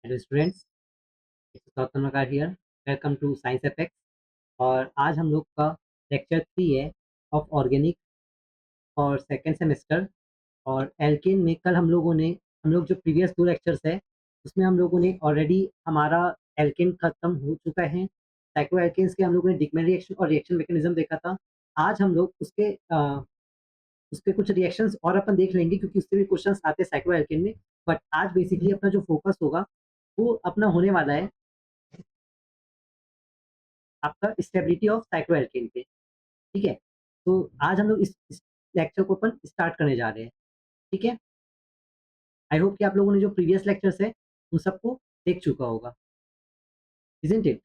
Hello students, Gautam Nakar here. Welcome to science effects. और आज हम लोग का लेक्चर 3 है ऑफ ऑर्गेनिक और सेकेंड सेमेस्टर। और एल्केन में कल हम लोग जो प्रीवियस 2 लेक्चर्स है उसमें हम लोगों ने ऑलरेडी हमारा एल्केन खत्म हो चुका है। साइक्लो एल्केन्स के हम लोगों ने डिकमेन रिएक्शन और रिएक्शन मैकेनिज्म देखा था। आज हम लोग उसके कुछ रिएक्शंस और अपन देख लेंगे क्योंकि उससे भी क्वेश्चंस आते हैं साइक्लो एल्केन में। बट आज बेसिकली अपना जो फोकस होगा वो अपना होने वाला है आपका स्टेबिलिटी ऑफ साइक्लोएल्केन पे। ठीक है, तो आज हम लोग इस लेक्चर को अपन स्टार्ट करने जा रहे हैं। ठीक है, आई होप कि आप लोगों ने जो प्रीवियस लेक्चर्स है उन सबको देख चुका होगा, इजंट इट।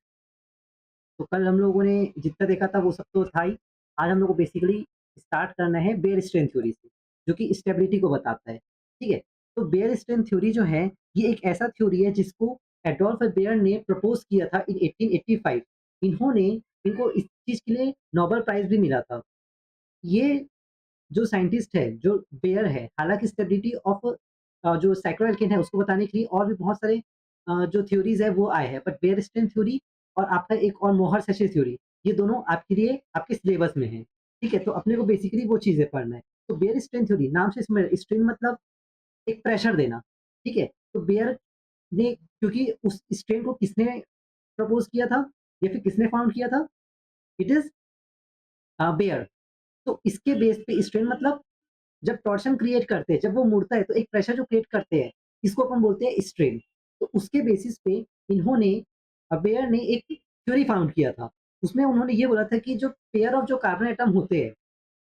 तो कल हम लोगों ने जितना देखा था वो सब तो था ही। आज हम लोग को बेसिकली स्टार्ट करना है बेयर स्ट्रेन थ्योरी से, जो कि स्टेबिलिटी को बताता है। ठीक है, तो बेयर स्ट्रेन थ्योरी जो है ये एक ऐसा थ्योरी है जिसको एडोल्फ बेयर ने प्रपोज किया था इन 1885। इन्होंने इनको इस चीज के लिए नोबेल प्राइज भी मिला था। ये जो साइंटिस्ट है, जो बेयर है, हालांकि स्टेबिलिटी ऑफ जो साइक्लोएल्केन है उसको बताने के लिए और भी बहुत सारे जो थ्योरीज है वो आए हैं, बट बेयर स्ट्रेन थ्योरी और आपका एक और मोहर सेशे थ्योरी, ये दोनों आपके लिए आपके सिलेबस में है। ठीक है, तो अपने को बेसिकली वो चीजें पढ़ना है। तो बेयर स्ट्रेन थ्योरी नाम से इसमें स्ट्रेन मतलब एक प्रेशर देना। ठीक है, तो बेयर ने, क्योंकि उस स्ट्रेन को किसने प्रपोज किया था या फिर किसने फाउंड किया था, इट इज बेयर। तो इसके बेस पे स्ट्रेन मतलब जब टॉर्शन क्रिएट करते हैं, जब वो मुड़ता है तो एक प्रेशर जो क्रिएट करते हैं, इसको अपन बोलते हैं स्ट्रेन। तो उसके बेसिस पे इन्होंने बेयर ने एक थ्योरी फाउंड किया था। उसमें उन्होंने ये बोला था कि जो पेयर ऑफ जो कार्बन एटम होते हैं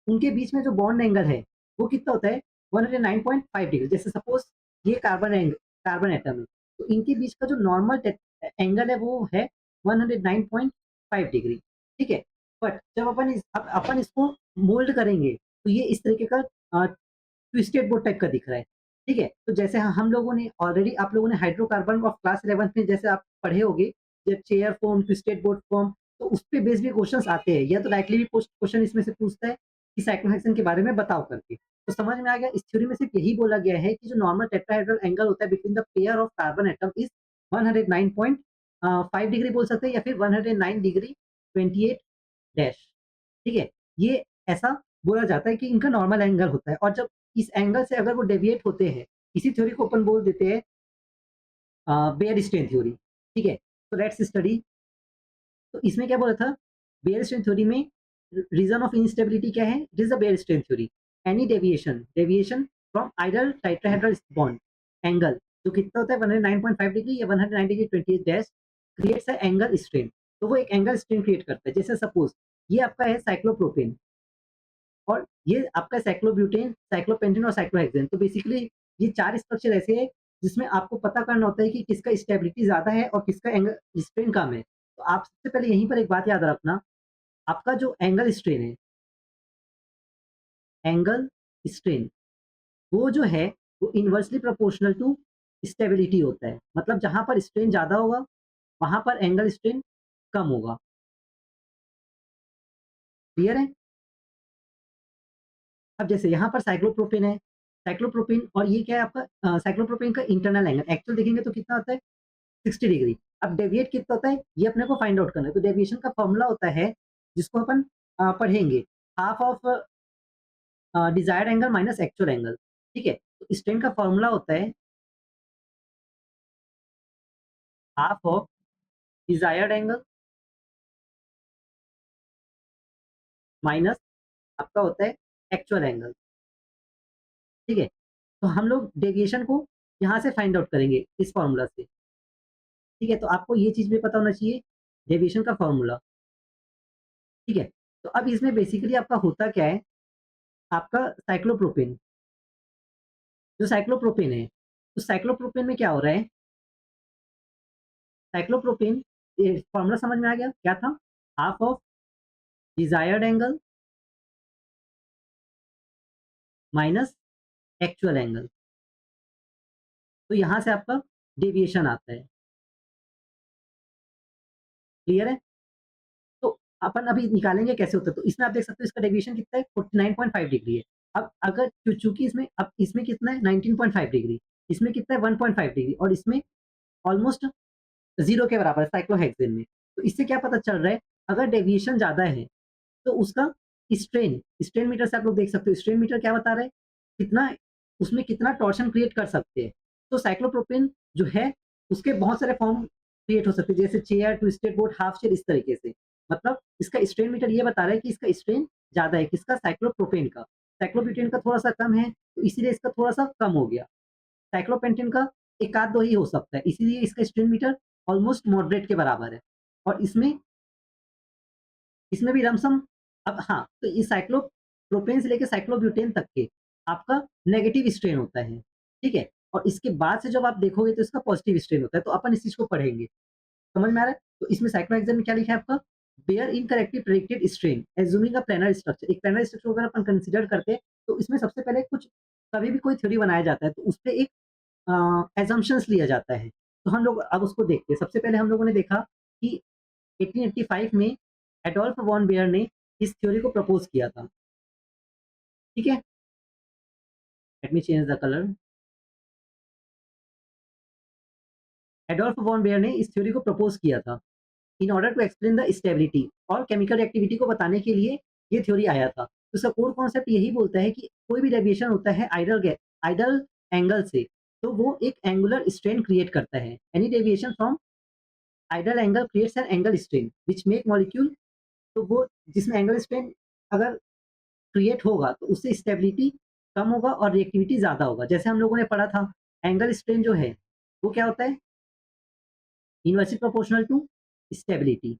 उनके बीच में जो बॉन्ड एंगल है वो कितना होता है, 109.5 डिग्री। जैसे सपोज ये कार्बन एटम है, तो इनके बीच का जो नॉर्मल एंगल है वो है 109.5 डिग्री। ठीक है, बट जब अपन इसको मोल्ड करेंगे तो ये इस तरीके का ट्विस्टेड बोर्ड टाइप का दिख रहा है। ठीक है, तो जैसे हम लोगों ने ऑलरेडी, आप लोगों ने हाइड्रोकार्बन ऑफ क्लास 11th में जैसे आप पढ़े होंगे, जब chair form, twisted board form, तो उस पे बेस भी क्वेश्चंस आते हैं, या तो डायरेक्टली भी क्वेश्चन इसमें से पूछता है कि साइक्लोहेक्सेन के बारे में बताओ करके। तो समझ में आ गया, इस थ्योरी में सिर्फ यही बोला गया है कि जो नॉर्मल टेट्राहेड्रल एंगल होता है between the pair of carbon atom is 109.5 degree बोल सकते हैं, या फिर 109 डिग्री 28 डैश। ठीक है, ये ऐसा बोला जाता है कि इनका नॉर्मल एंगल होता है, और जब इस एंगल से अगर वो डेविएट होते हैं, इसी थ्योरी को अपन बोल देते हैं बेयर स्ट्रेन थ्योरी। ठीक है, तो लेट्स स्टडी। तो इसमें क्या बोला था, बेयर स्ट्रेन थ्योरी में रीजन ऑफ इंस्टेबिलिटी क्या है, it is the Baeyer strain theory. Any deviation from ideal tetrahedral bond angle, जो कितना होता है 109.5 डिग्री या 109 degree 28 dash, creates a angle strain. तो वो एक एंगल स्ट्रेन क्रिएट करता है। जैसे सपोज ये आपका है साइक्लोप्रोपेन, और ये आपका साइक्लोब्यूटेन, साइक्लोपेंटेन और साइक्लोहेक्सेन। तो बेसिकली ये 4 स्ट्रक्चर ऐसे हैं जिसमें आपको पता करना होता है कि किसका स्टेबिलिटी ज़्यादा है और किसका एंगल स्ट्रेन कम है। तो आप सबसे पहले यहीं पर एक बात याद रखना, आपका जो एंगल स्ट्रेन है, एंगल स्ट्रेन, वो जो है वो इनवर्सली प्रोपोर्शनल टू स्टेबिलिटी होता है। मतलब जहाँ पर स्ट्रेन ज़्यादा होगा वहाँ पर एंगल स्ट्रेन कम होगा। क्लियर है? अब जैसे यहाँ पर साइक्लोप्रोपेन है, साइक्लोप्रोपेन, और ये क्या है आपका साइक्लोप्रोपेन का इंटरनल एंगल एक्चुअल देखेंगे तो कितना होता है, 60 डिग्री। अब डेविएट कितना होता है ये अपने को फाइंड आउट करना है। तो डेविएशन का फॉर्मूला होता है जिसको अपन पढ़ेंगे, half of desired angle minus actual angle. ठीक है, तो स्ट्रेन का फॉर्मूला होता है half of desired angle minus आपका होता है एक्चुअल एंगल। ठीक है, तो हम लोग डेविएशन को यहाँ से फाइंड आउट करेंगे इस फॉर्मूला से। ठीक है, तो आपको ये चीज भी पता होना चाहिए, डेविएशन का फॉर्मूला। ठीक है, तो अब इसमें बेसिकली आपका होता क्या है, आपका साइक्लोप्रोपेन, जो साइक्लोप्रोपेन है, तो साइक्लोप्रोपेन में क्या हो रहा है, साइक्लोप्रोपेन, ये फॉर्मूला समझ में आ गया क्या था, half of desired angle minus actual angle. तो यहां से आपका डेविएशन आता है। क्लियर है? तो अपन अभी निकालेंगे कैसे होता है। तो इसमें आप देख सकते हो इसका डेविएशन कितना है, 49.5 डिग्री है। अब अगर चूंकि इसमें अब इसमें कितना है 19.5 डिग्री, इसमें कितना है 1.5 डिग्री, और इसमें ऑलमोस्ट 0 के बराबर है साइक्लोहेक्सेन में। तो इससे क्या पता चल रहा है, अगर डेविएशन ज़्यादा है, तो उसका स्ट्रेन मीटर से आप लोग देख सकते हो, स्ट्रेन मीटर क्या बता रहा है, कितना उसमें कितना टॉर्शन क्रिएट कर सकते हैं। तो साइक्लोप्रोपेन जो है, उसके बहुत सारे फॉर्म क्रिएट हो सकते हैं, जैसे chair, twisted boat, half chair, इस तरीके से। मतलब इसका स्ट्रेन मीटर ये बता रहा है कि इसका स्ट्रेन ज़्यादा है, किसका, साइक्लोप्रोपेन का। साइक्लोब्यूटेन का थोड़ा-सा कम है, तो इसीलिए इसका थोड़ा-सा कम हो गया। साइक्लोपेंटेन का 1 आध 2 ही हो सकता है, इसीलिए इसका स्ट्रेन मीटर ऑलमोस्ट मॉडरेट के बराबर है। और इसमें इसमें भी लमसम, अब हाँ, तो इस साइक्लोप्रोपेन से लेके साइक्लोब्यूटेन तक के आपका नेगेटिव स्ट्रेन होता है, ठीक है? और इसके बाद से जब आप देखोगे तो इसका पॉजिटिव स्ट्रेन होता है, तो अपन इस चीज़ को पढ़ेंगे। समझ में आ रहा है? तो इसमें साइक्लोहेक्सेन में क्या लिखा है आपका? Baeyer incorrectly predicted strain assuming a planar structure. एक प्लैनर स्ट्रक्चर अगर अपन कंसीडर करते हैं, तो इसमें सबसे पहले कुछ, कभी भी कोई थ्योरी बनाया जाता है, तो उसपे एक असम्पशन्स लिया जाता है। तो हम लोग अब उसको देखते हैं। सबसे पहले हम लोगों ने देखा कि 1885 में एडोल्फ वॉन बेयर ने इस थ्योरी को प्रपोज किया था, ठीक है? Let me change the colour. Adolf von Baeyer ने इस थ्योरी को प्रपोज किया था in order to explain the stability और केमिकल एक्टिविटी को बताने के लिए ये थ्योरी आया था। तो इसका कोर कॉन्सेप्ट यही बोलता है कि कोई भी डेविएशन होता है आइडल एंगल से, तो वो एक एंगुलर स्ट्रेन क्रिएट करता है। Any deviation from ideal angle creates an angle strain which make molecule, तो वो जिसमें एंगल स्ट्रेन अगर क्रिएट होगा, तो उससे स्टेबिलिटी कम होगा और रिएक्टिविटी ज़्यादा होगा। जैसे हम लोगों ने पढ़ा था, एंगल स्ट्रेन जो है, वो क्या होता है? इनवर्सली प्रोपोर्शनल टू स्टेबिलिटी,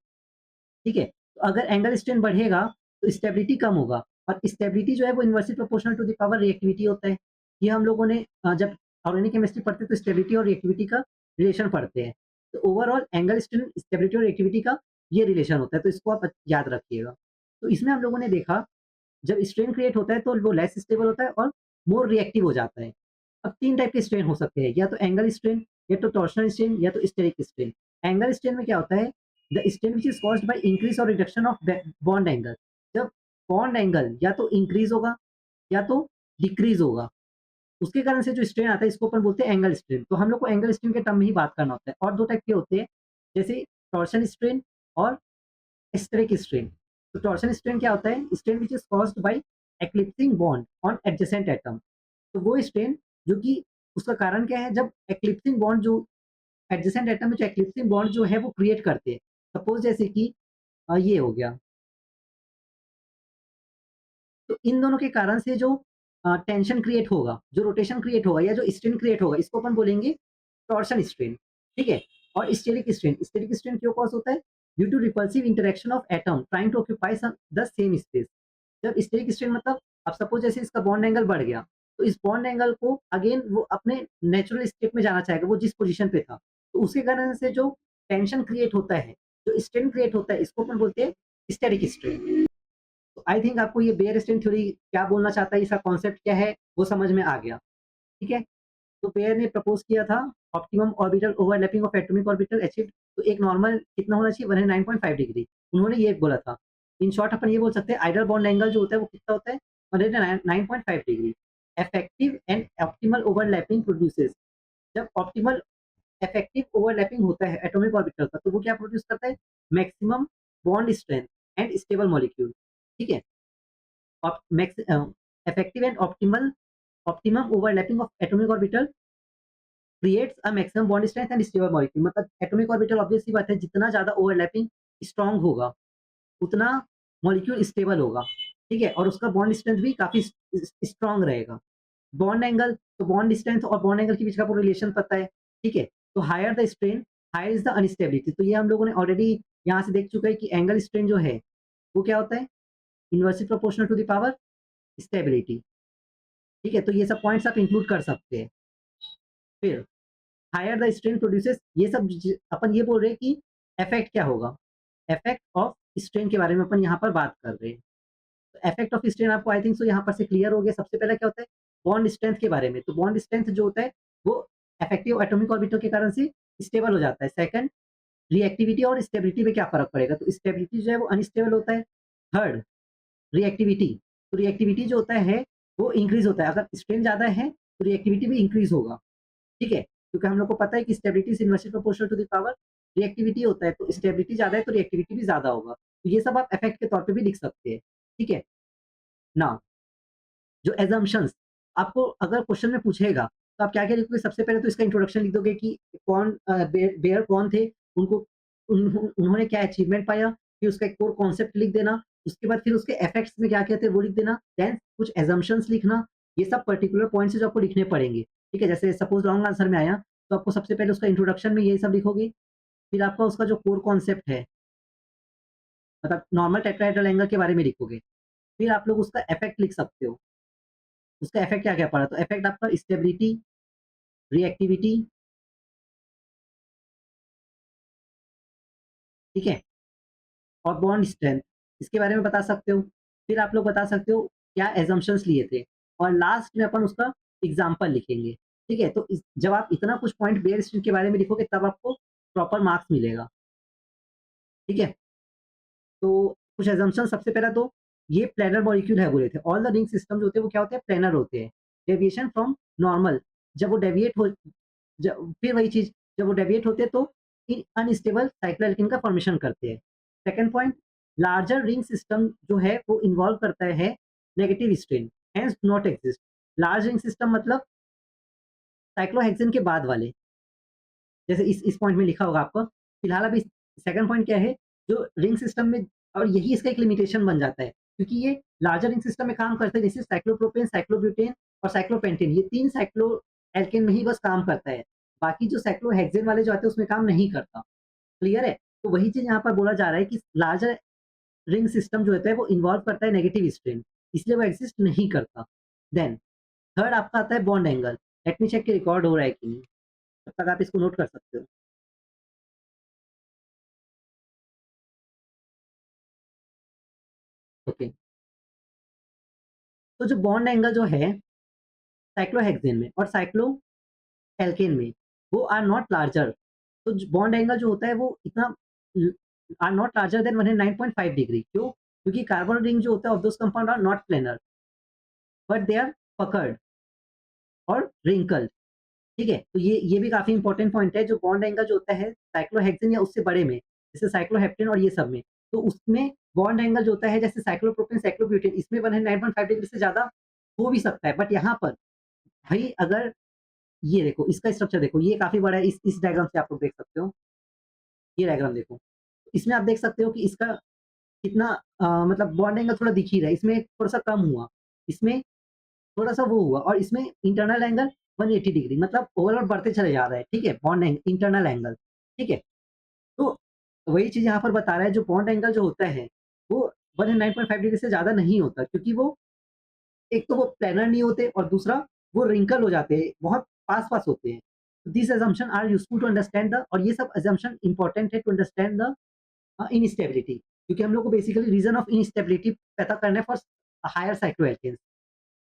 ठीक है? तो अगर एंगल स्ट्रेन बढ़ेगा, तो स्टेबिलिटी कम होगा, और स्टेबिलिटी जो है वो inversely proportional to the power reactivity होता है। ये हम लोगों ने जब ऑर्गेनिक केमिस्ट्री पढ़ते हैं, तो स्टेबिलिटी और रिएक्टिविटी का रिलेशन पढ़ते हैं। तो ओवरऑल एंगल स्ट्रेन, स्टेबिलिटी और रिएक्टिविटी का ये रिलेशन होता है, तो इसको आप याद रखिएगा। तो इसमें हम लोगों ने देखा, जब स्ट्रेन क्रिएट होता है तो वो लेस स्टेबल होता है और मोर रिएक्टिव हो जाता है। अब 3 टाइप के स्ट्रेन हो सकते हैं, या तो एंगल स्ट्रेन, या तो टॉर्शनल स्ट्रेन, या तो स्टेरिक स्ट्रेन। एंगल स्ट्रेन में क्या होता है? The strain which is caused by increase और रिडक्शन ऑफ बॉन्ड एंगल। जब बॉन्ड एंगल या तो इंक्रीज होगा या तो डिक्रीज होगा, उसके कारण से जो स्ट्रेन आता है, इसको अपन बोलते हैं एंगल स्ट्रेन। तो हम लोग को एंगल स्ट्रेन के टर्म में ही बात करना होता है। और 2 टाइप के होते हैं, जैसे टॉर्शन स्ट्रेन और स्टेरिक स्ट्रेन। तो टॉर्शन स्ट्रेन क्या होता है? Strain which is caused by eclipsing bond on adjacent atom. तो वो स्ट्रेन जो कि, उसका कारण क्या है? जब एक्लिप्सिंग बॉन्ड जो एडजेसेंट एटम में जो एक्लिप्सिंग बॉन्ड जो है वो क्रिएट करते हैं। सपोज जैसे कि ये हो गया, तो इन दोनों के कारण से जो टेंशन क्रिएट होगा, जो रोटेशन क्रिएट होगा, या जो स्ट्रेन क्रिएट होगा, इसको अपन बोलेंगे टॉर्शन स्ट्रेन, ठीक है? और स्टेरिक स्ट्रेन क्यों कॉज होता है? Due to repulsive interaction of atom trying to occupy the same space. जब स्टेरिक स्ट्रेन मतलब, अब सपोज जैसे इसका बॉन्ड एंगल बढ़ गया, तो इस बॉन्ड एंगल को अगेन वो अपने नेचुरल स्टेट में जाना चाहेगा, वो जिस पोजीशन पे था। तो उसके कारण से जो टेंशन क्रिएट होता है, जो स्ट्रेन क्रिएट होता है, इसको अपन बोलते हैं स्टेरिक स्ट्रेन। तो आई थिंक आपको ये बेयर स्ट्रेन थ्योरी क्या बोलना चाहता है, इसका कॉन्सेप्ट क्या है, वो समझ में आ गया, ठीक है? तो बेयर ने प्रपोज किया था optimum orbital overlapping of atomic orbital achieved. तो एक नॉर्मल कितना होना चाहिए? 109.5 डिग्री। उन्होंने ये बोला था। इन शॉर्ट अपन ये बोल सकते हैं, आइडल बॉन्ड एंगल जो होता है वो कितना होता है? 109.5 degree. Effective and optimal overlapping produces, जब ऑप्टिमल इफेक्टिव ओवरलैपिंग होता है एटॉमिक ऑर्बिटल का, तो वो क्या प्रोड्यूस करता है? Maximum bond strength and stable molecule, ठीक है? effective and optimum overlapping of atomic orbital creates a maximum bond strength and stable molecule। मतलब एटॉमिक ऑर्बिटल, ऑब्वियस सी बात है, जितना ज्यादा ओवरलैपिंग स्ट्रांग होगा, उतना मॉलिक्यूल स्टेबल होगा, ठीक है? और उसका बॉन्ड स्ट्रेंथ भी काफी स्ट्रांग रहेगा। बॉन्ड एंगल, तो बॉन्ड स्ट्रेंथ और बॉन्ड एंगल के बीच का आपको रिलेशन पता है, ठीक है? तो higher the strain, higher is the unstability. तो ये हम लोगों ने ऑलरेडी यहाँ से देख चुका है कि एंगल स्ट्रेन जो है वो क्या होता है? Inversely proportional to the power stability, ठीक है? तो ये सब पॉइंट्स आप इंक्लूड कर सकते हैं। फिर हायर द स्ट्रेन प्रोड्यूसेस, ये सब अपन ये बोल रहे हैं कि इफेक्ट क्या होगा? इफेक्ट ऑफ स्ट्रेन के बारे में अपन यहाँ पर बात कर रहे हैं। तो इफेक्ट ऑफ स्ट्रेन आपको आई थिंक सो यहाँ पर से क्लियर हो गया। सबसे पहले क्या होता है? बॉन्ड स्ट्रेंथ के बारे में। तो बॉन्ड स्ट्रेंथ जो होता है वो इफेक्टिव एटॉमिक ऑर्बिटल के कारण से स्टेबल हो जाता है। सेकंड, रिएक्टिविटी और स्टेबिलिटी में क्या फर्क पड़ेगा? तो स्टेबिलिटी जो है वो अनस्टेबल होता है। थर्ड, रिएक्टिविटी, तो रिएक्टिविटी जो होता है वो इंक्रीज होता है। अगर स्ट्रेन ज्यादा है तो रिएक्टिविटी भी इंक्रीज होगा, ठीक है? क्योंकि हम लोग को पता है कि stability is inversely proportional to the power reactivity होता है, तो स्टेबिलिटी ज़्यादा है तो रिएक्टिविटी भी ज़्यादा होगा। तो ये सब आप इफेक्ट के तौर पे भी लिख सकते हैं, ठीक है? नाउ जो असम्पशन्स आपको अगर क्वेश्चन में पूछेगा, तो आप क्या-क्या लिखोगे? सबसे पहले तो इसका इंट्रोडक्शन लिख दोगे कि कौन बेयर कौन थे, उनको उन्होंने क्या अचीवमेंट पाया, फिर उसका एक कोर कॉन्सेप्ट लिख देना, उसके बाद फिर उसके इफेक्ट्स में क्या-क्या थे वो लिख देना, देन कुछ असम्पशन्स लिखना, ये सब पर्टिकुलर पॉइंट्स हैं जो आपको लिखने पड़ेंगे, ठीक है? जैसे सपोज़ लॉन्ग आंसर में आया, तो आपको सबसे पहले उसका इंट्रोडक्शन में यही सब लिखोगे, फिर आपका उसका जो कोर कॉन्सेप्ट है, मतलब नॉर्मल टेट्राहेड्रल एंगल के बारे में लिखोगे, फिर आप लोग उसका इफेक्ट लिख सकते हो। उसका इफेक्ट क्या-क्या पड़ा? तो इफेक्ट आपका स्टेबिलिटी, रिएक्टिविटी, ठीक है? और बॉन्ड स्ट्रेंथ, इसके बारे में बता सकते हो। फिर आप लोग बता सकते हो क्या असम्पशन्स लिए थे और लास्ट में अपन उसका एग्ज़ाम्पल लिखेंगे, ठीक है? तो इस जब आप इतना कुछ पॉइंट बेयर स्ट्रेंथ के बारे में लिखोगे तब आपको प्रॉपर मार्क्स मिलेगा, ठीक है? तो कुछ असम्पशन सबसे पहला तो ये प्लैनर मॉलिक्यूल है बोले थे। ऑल द रिंग सिस्टम जो होते हैं वो क्या होते हैं? प्लैनर होते हैं। डेविएशन फ्रॉम नॉर्मल जब वो डेविएट हो फिर वही चीज़ जब वो डेविएट होते हैं तो अनस्टेबल साइक्लोएल्केन का फॉर्मेशन करते हैं। Second point larger ring system जो है वो इन्वॉल्व करता है negative strain hence do not exist. Large ring system मतलब साइक्लोहेक्सेन के बाद वाले जैसे इस पॉइंट में लिखा होगा आपको। फिलहाल अभी सेकंड पॉइंट क्या है जो रिंग सिस्टम में और यही इसका एक लिमिटेशन बन जाता है क्योंकि ये लार्जर रिंग सिस्टम में काम करते हैं जैसे साइक्लोप्रोपेन, साइक्लोब्यूटेन और साइक्लोपेंटेन ये 3 साइक्लो एल्केन में ही बस काम करता है। बाकी जो साइक्लोहेक्सेन वाले जो आते हैं उसमें काम नहीं करता। क्लियर है? तो वही चीज़ यहाँ पर बोला जा रहा है कि लार्जर रिंग सिस्टम जो होता है वो इन्वॉल्व करता है नेगेटिव स्ट्रेन, इसलिए वो एक्जिस्ट नहीं करता। देन थर्ड आपका आता है bond angle. Let me check कि रिकॉर्ड हो रहा है कि नहीं। तब तक आप इसको नोट कर सकते हो। ओके। तो जो बॉन्ड एंगल जो है साइक्लोहेक्सेन में और साइक्लोएल्केन में वो आर नॉट लार्जर। तो बॉन्ड एंगल जो होता है वो इतना are not larger than 109.5 degree. क्यों? क्योंकि कार्बन रिंग जो होता है of those compound are not planar but they are puckered और रिंकल्ड। ठीक है? तो ये भी काफ़ी इंपॉर्टेंट पॉइंट है जो बॉन्ड एंगल जो होता है साइक्लोहेक्सेन या उससे बड़े में, जैसे साइक्लोहेप्टेन और ये सब में, तो उसमें बॉन्ड एंगल जो होता है जैसे साइक्लोप्रोपेन, साइक्लोब्यूटेन इसमें 109.5 डिग्री से ज़्यादा हो भी सकता है। बट यहाँ पर भई अगर ये देखो, इसका स्ट्रक्चर देखो, ये काफ़ी बड़ा है, इस डायग्राम से आप लोग देख सकते हो। ये डायग्राम देखो। इसमें आप देख सकते हो कि इसका कितना मतलब बॉन्ड एंगल थोड़ा दिख ही रहा है, इसमें थोड़ा-सा कम हुआ, इसमें थोड़ा-सा वो हुआ और इसमें इंटरनल एंगल 180 डिग्री मतलब ओवरऑल बढ़ते चले जा रहा है, ठीक है? बॉन्ड इंटरनल एंगल, ठीक है? तो वही चीज़ यहाँ पर बता रहा है जो बॉन्ड एंगल जो होता है, वो 109.5 डिग्री से ज़्यादा नहीं होता क्योंकि वो एक तो वो प्लैनर नहीं होते और दूसरा वो रिंकल हो जाते हैं, बहुत पास-पास होते हैं। This assumption are useful to understand the और ये सब असम्पशन इम्पोर्टेंट है टू अंडरस्टैंड द इनस्टेबिलिटी क्योंकि हम लोग को बेसिकली रीज़न ऑफ इनस्टेबिलिटी पता करना है फॉर हायर साइक्लोएल्केन्स,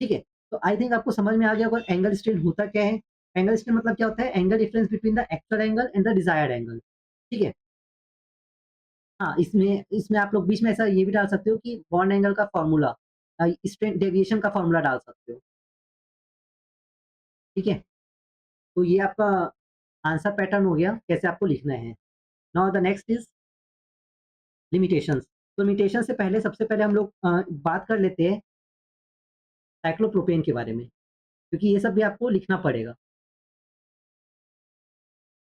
ठीक है? तो आई थिंक आपको समझ में आ गया होगा एंगल स्ट्रेन होता क्या है? एंगल स्ट्रेन मतलब क्या होता है? Angle difference between the actual angle and the desired angle, ठीक है? हाँ, इसमें आप लोग बीच में ऐसा ये भी डाल सकते हो कि बॉन्ड एंगल का फ़ॉर्मूला स्ट्रेन डेविएशन का फ़ॉर्मूला डाल सकते हो, ठीक है? तो ये आपका आंसर पैटर्न हो गया, कैसे आपको लिखना है। Now the next is limitations. तो लिमिटेशन से पहले सबसे पहले हम लोग बात कर लेते हैं साइक्लोप्रोपेन के बारे में, क्योंकि ये सब भी आपको लिखना पड़ेगा।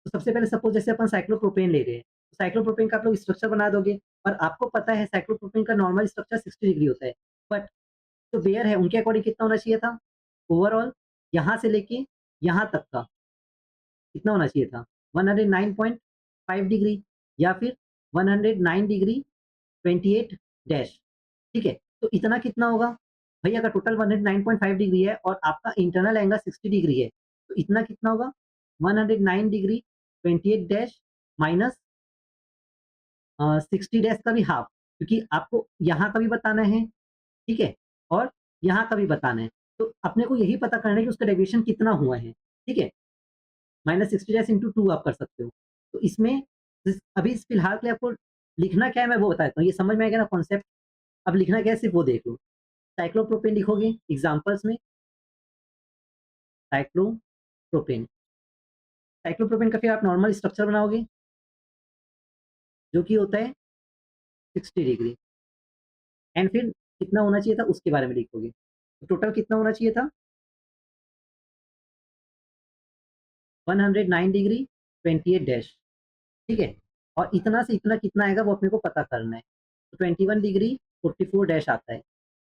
तो सबसे पहले सपोज़ जैसे अपन साइक्लोप्रोपेन ले रहे हैं, तो साइक्लोप्रोपेन का आप लोग स्ट्रक्चर बना दोगे और आपको पता है साइक्लोप्रोपेन का नॉर्मल स्ट्रक्चर 60 डिग्री होता है। बट जो बेयर है उनके अकॉर्डिंग कितना होना चाहिए था? ओवरऑल यहाँ से लेके यहाँ तक का कितना होना चाहिए था? 109.5 डिग्री या फिर 109 डिग्री 28 डैश, ठीक है? तो इतना कितना होगा? भई अगर टोटल 109.5 डिग्री है और आपका इंटरनल एंगल 60 डिग्री है, तो इतना कितना होगा? 109 डिग्री 28 डैश माइनस 60 डैश का भी हाफ क्योंकि आपको यहाँ का भी बताना है, ठीक है? और यहाँ का भी बताना है। तो अपने को यही पता करना है कि उसका डेविएशन कितना हुआ है, ठीक है? माइनस 60 डैश इंटू 2 आप कर सकते हो। तो इसमें अभी इस फिलहाल के लिए आपको लिखना क्या है मैं वो बता देता हूँ। ये समझ में आ गया ना कॉन्सेप्ट? अब लिखना क्या है सिर्फ़ वो देख लो। साइक्लोप्रोपेन लिखोगे एग्ज़ाम्पल्स में साइक्लोप्रोपेन, साइक्लोप्रोपेन का फिर आप नॉर्मल स्ट्रक्चर बनाओगे, जो कि होता है 60 डिग्री, एंड फिर कितना होना चाहिए था उसके बारे में लिखोगे। तो टोटल कितना होना चाहिए था? 109 डिग्री 28 डैश, ठीक है? और इतना से इतना कितना आएगा वो अपने को पता करना है। तो 21 डिग्री 44 डैश आता है।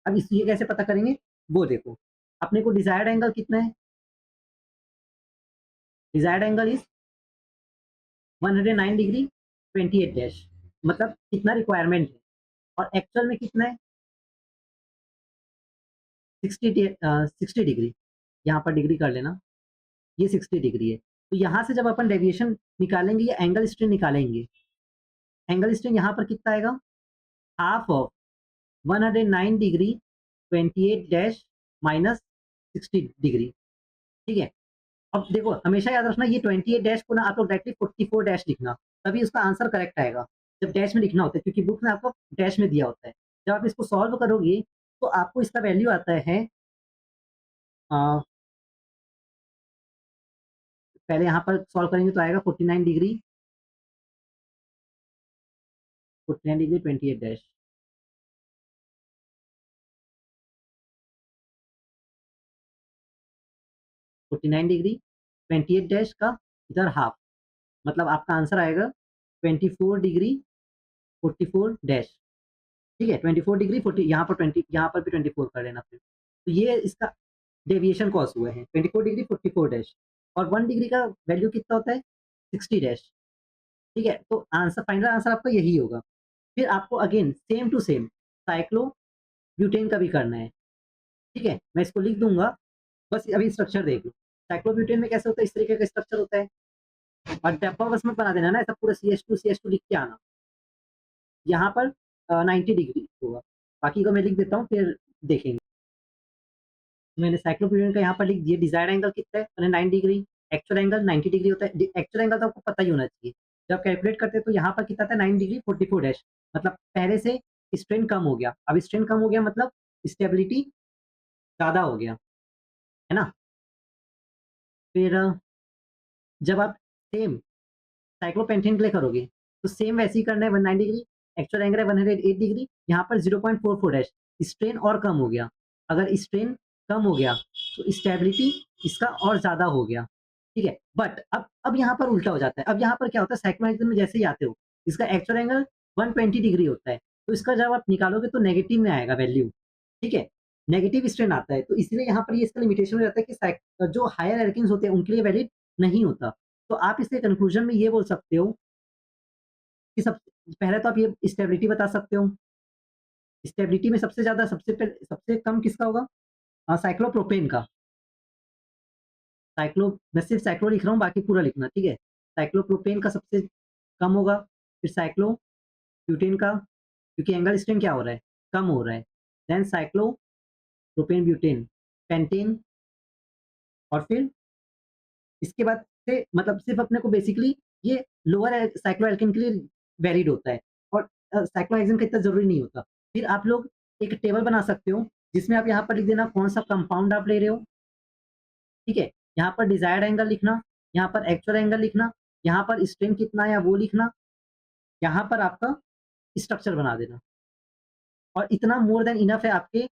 अब इस ये कैसे पता करेंगे? वो देखो, अपने को डिजायर्ड एंगल कितना है? Desired angle is 109 degree 28 dash, मतलब कितना रिक्वायरमेंट है, और एक्चुअल में कितना है? 60 डिग्री, यहाँ पर डिग्री कर लेना, ये 60 डिग्री है। तो यहाँ से जब अपन डेविएशन निकालेंगे या एंगल स्ट्रेन निकालेंगे, एंगल स्ट्रेन यहाँ पर कितना आएगा? Half of 109 degree 28 dash minus 60 degree, ठीक है? अब देखो, हमेशा याद रखना, ये 28 डैश को ना आप लोग डायरेक्टली 44 डैश लिखना, तभी उसका आंसर करेक्ट आएगा। जब डैश में लिखना होता है, क्योंकि बुक में आपको डैश में दिया होता है। जब आप इसको सॉल्व करोगे तो आपको इसका वैल्यू आता है, पहले यहाँ पर सॉल्व करेंगे तो आएगा 49 डिग्री 28 डैश, 49 डिग्री 28 डैश का इधर हाफ, मतलब आपका आंसर आएगा 24 डिग्री 44 डैश, ठीक है? 24 डिग्री 40, यहाँ पर 20, यहाँ पर भी 24 कर लेना फिर। तो ये इसका डेविएशन कॉस हुए हैं 24 डिग्री 44 डैश, और 1 डिग्री का वैल्यू कितना होता है? 60 डैश, ठीक है? तो आंसर, फाइनल आंसर आपका यही होगा। फिर आपको again same to same cyclobutane का भी करना है, ठीक है? मैं इसको लिख दूंगा, बस अभी स्ट्रक्चर देख लो। साइक्लो ब्यूटेन में कैसे होता है? इस तरीके का स्ट्रक्चर होता है, और डब्बा बस मत बना देना ना, ऐसा पूरा CH2 लिख के आना। यहाँ पर 90 डिग्री होगा, बाकी को मैं लिख देता हूँ, फिर देखेंगे। मैंने साइक्लोप्यूरिन का यहाँ पर लिख दिया, डिजायर्ड एंगल कितना है? 9 डिग्री, एक्चुअल एंगल 90 डिग्री होता है। एक्चुअल एंगल तो आपको पता ही होना चाहिए। जब कैलकुलेट करते हैं तो यहाँ पर कितना था? 9 डिग्री 44 डैश, मतलब पहले से स्ट्रेन कम हो गया। अब स्ट्रेन कम हो गया मतलब स्टेबिलिटी ज़्यादा हो गया, है ना? फिर जब आप सेम साइक्लोपेंटेन के लिए करोगे तो सेम वैसे ही करना है। 19 डिग्री, एक्चुअल एंगल है 108 डिग्री, यहाँ पर 0.44 डैश, स्ट्रेन और कम हो गया। अगर स्ट्रेन कम हो गया तो स्टेबिलिटी इसका और ज़्यादा हो गया, ठीक है? बट अब यहाँ पर उल्टा हो जाता है। अब यहाँ पर क्या होता है, साइक्लोमेट्रिक में जैसे ही आते हो, इसका एक्चुअल एंगल 120 डिग्री होता है, तो इसका जब आप निकालोगे तो नेगेटिव में आएगा वैल्यू, ठीक है? नेगेटिव स्ट्रेन आता है, तो इसलिए यहाँ पर ये इसका लिमिटेशन हो जाता है कि जो हायर एल्केन्स होते हैं उनके लिए वैलिड नहीं होता। तो आप इसके कंक्लूजन में ये बोल सकते हो कि सब, पहले तो आप ये स्टेबिलिटी बता सकते हो। स्टेबिलिटी में सबसे ज़्यादा, सबसे कम किसका होगा? साइक्लोप्रोपेन का। साइक्लो, मैं सिर्फ साइक्लो लिख रहा हूँ, बाकी पूरा लिखना, ठीक है? साइक्लोप्रोपेन का सबसे कम होगा, फिर साइक्लोब्यूटेन का, क्योंकि एंगल स्ट्रेन क्या हो रहा है? कम हो रहा है। देन साइक्लोप्रोपेन ब्यूटेन, पेंटेन, और फिर इसके बाद से मतलब सिर्फ अपने को बेसिकली ये लोअर साइक्लोएल्केन के लिए वैलिड होता है, और साइक्लोहेक्सेन का इतना ज़रूरी नहीं होता। फिर आप लोग एक टेबल बना सकते हो, जिसमें आप यहाँ पर लिख देना कौन सा कंपाउंड आप ले रहे हो, ठीक है? यहाँ पर डिजायर्ड एंगल लिखना, यहाँ पर एक्चुअल एंगल लिखना, यहाँ पर स्ट्रेन कितना है या वो लिखना, यहाँ पर आपका स्ट्रक्चर बना देना, और इतना मोर देन इनफ है आपके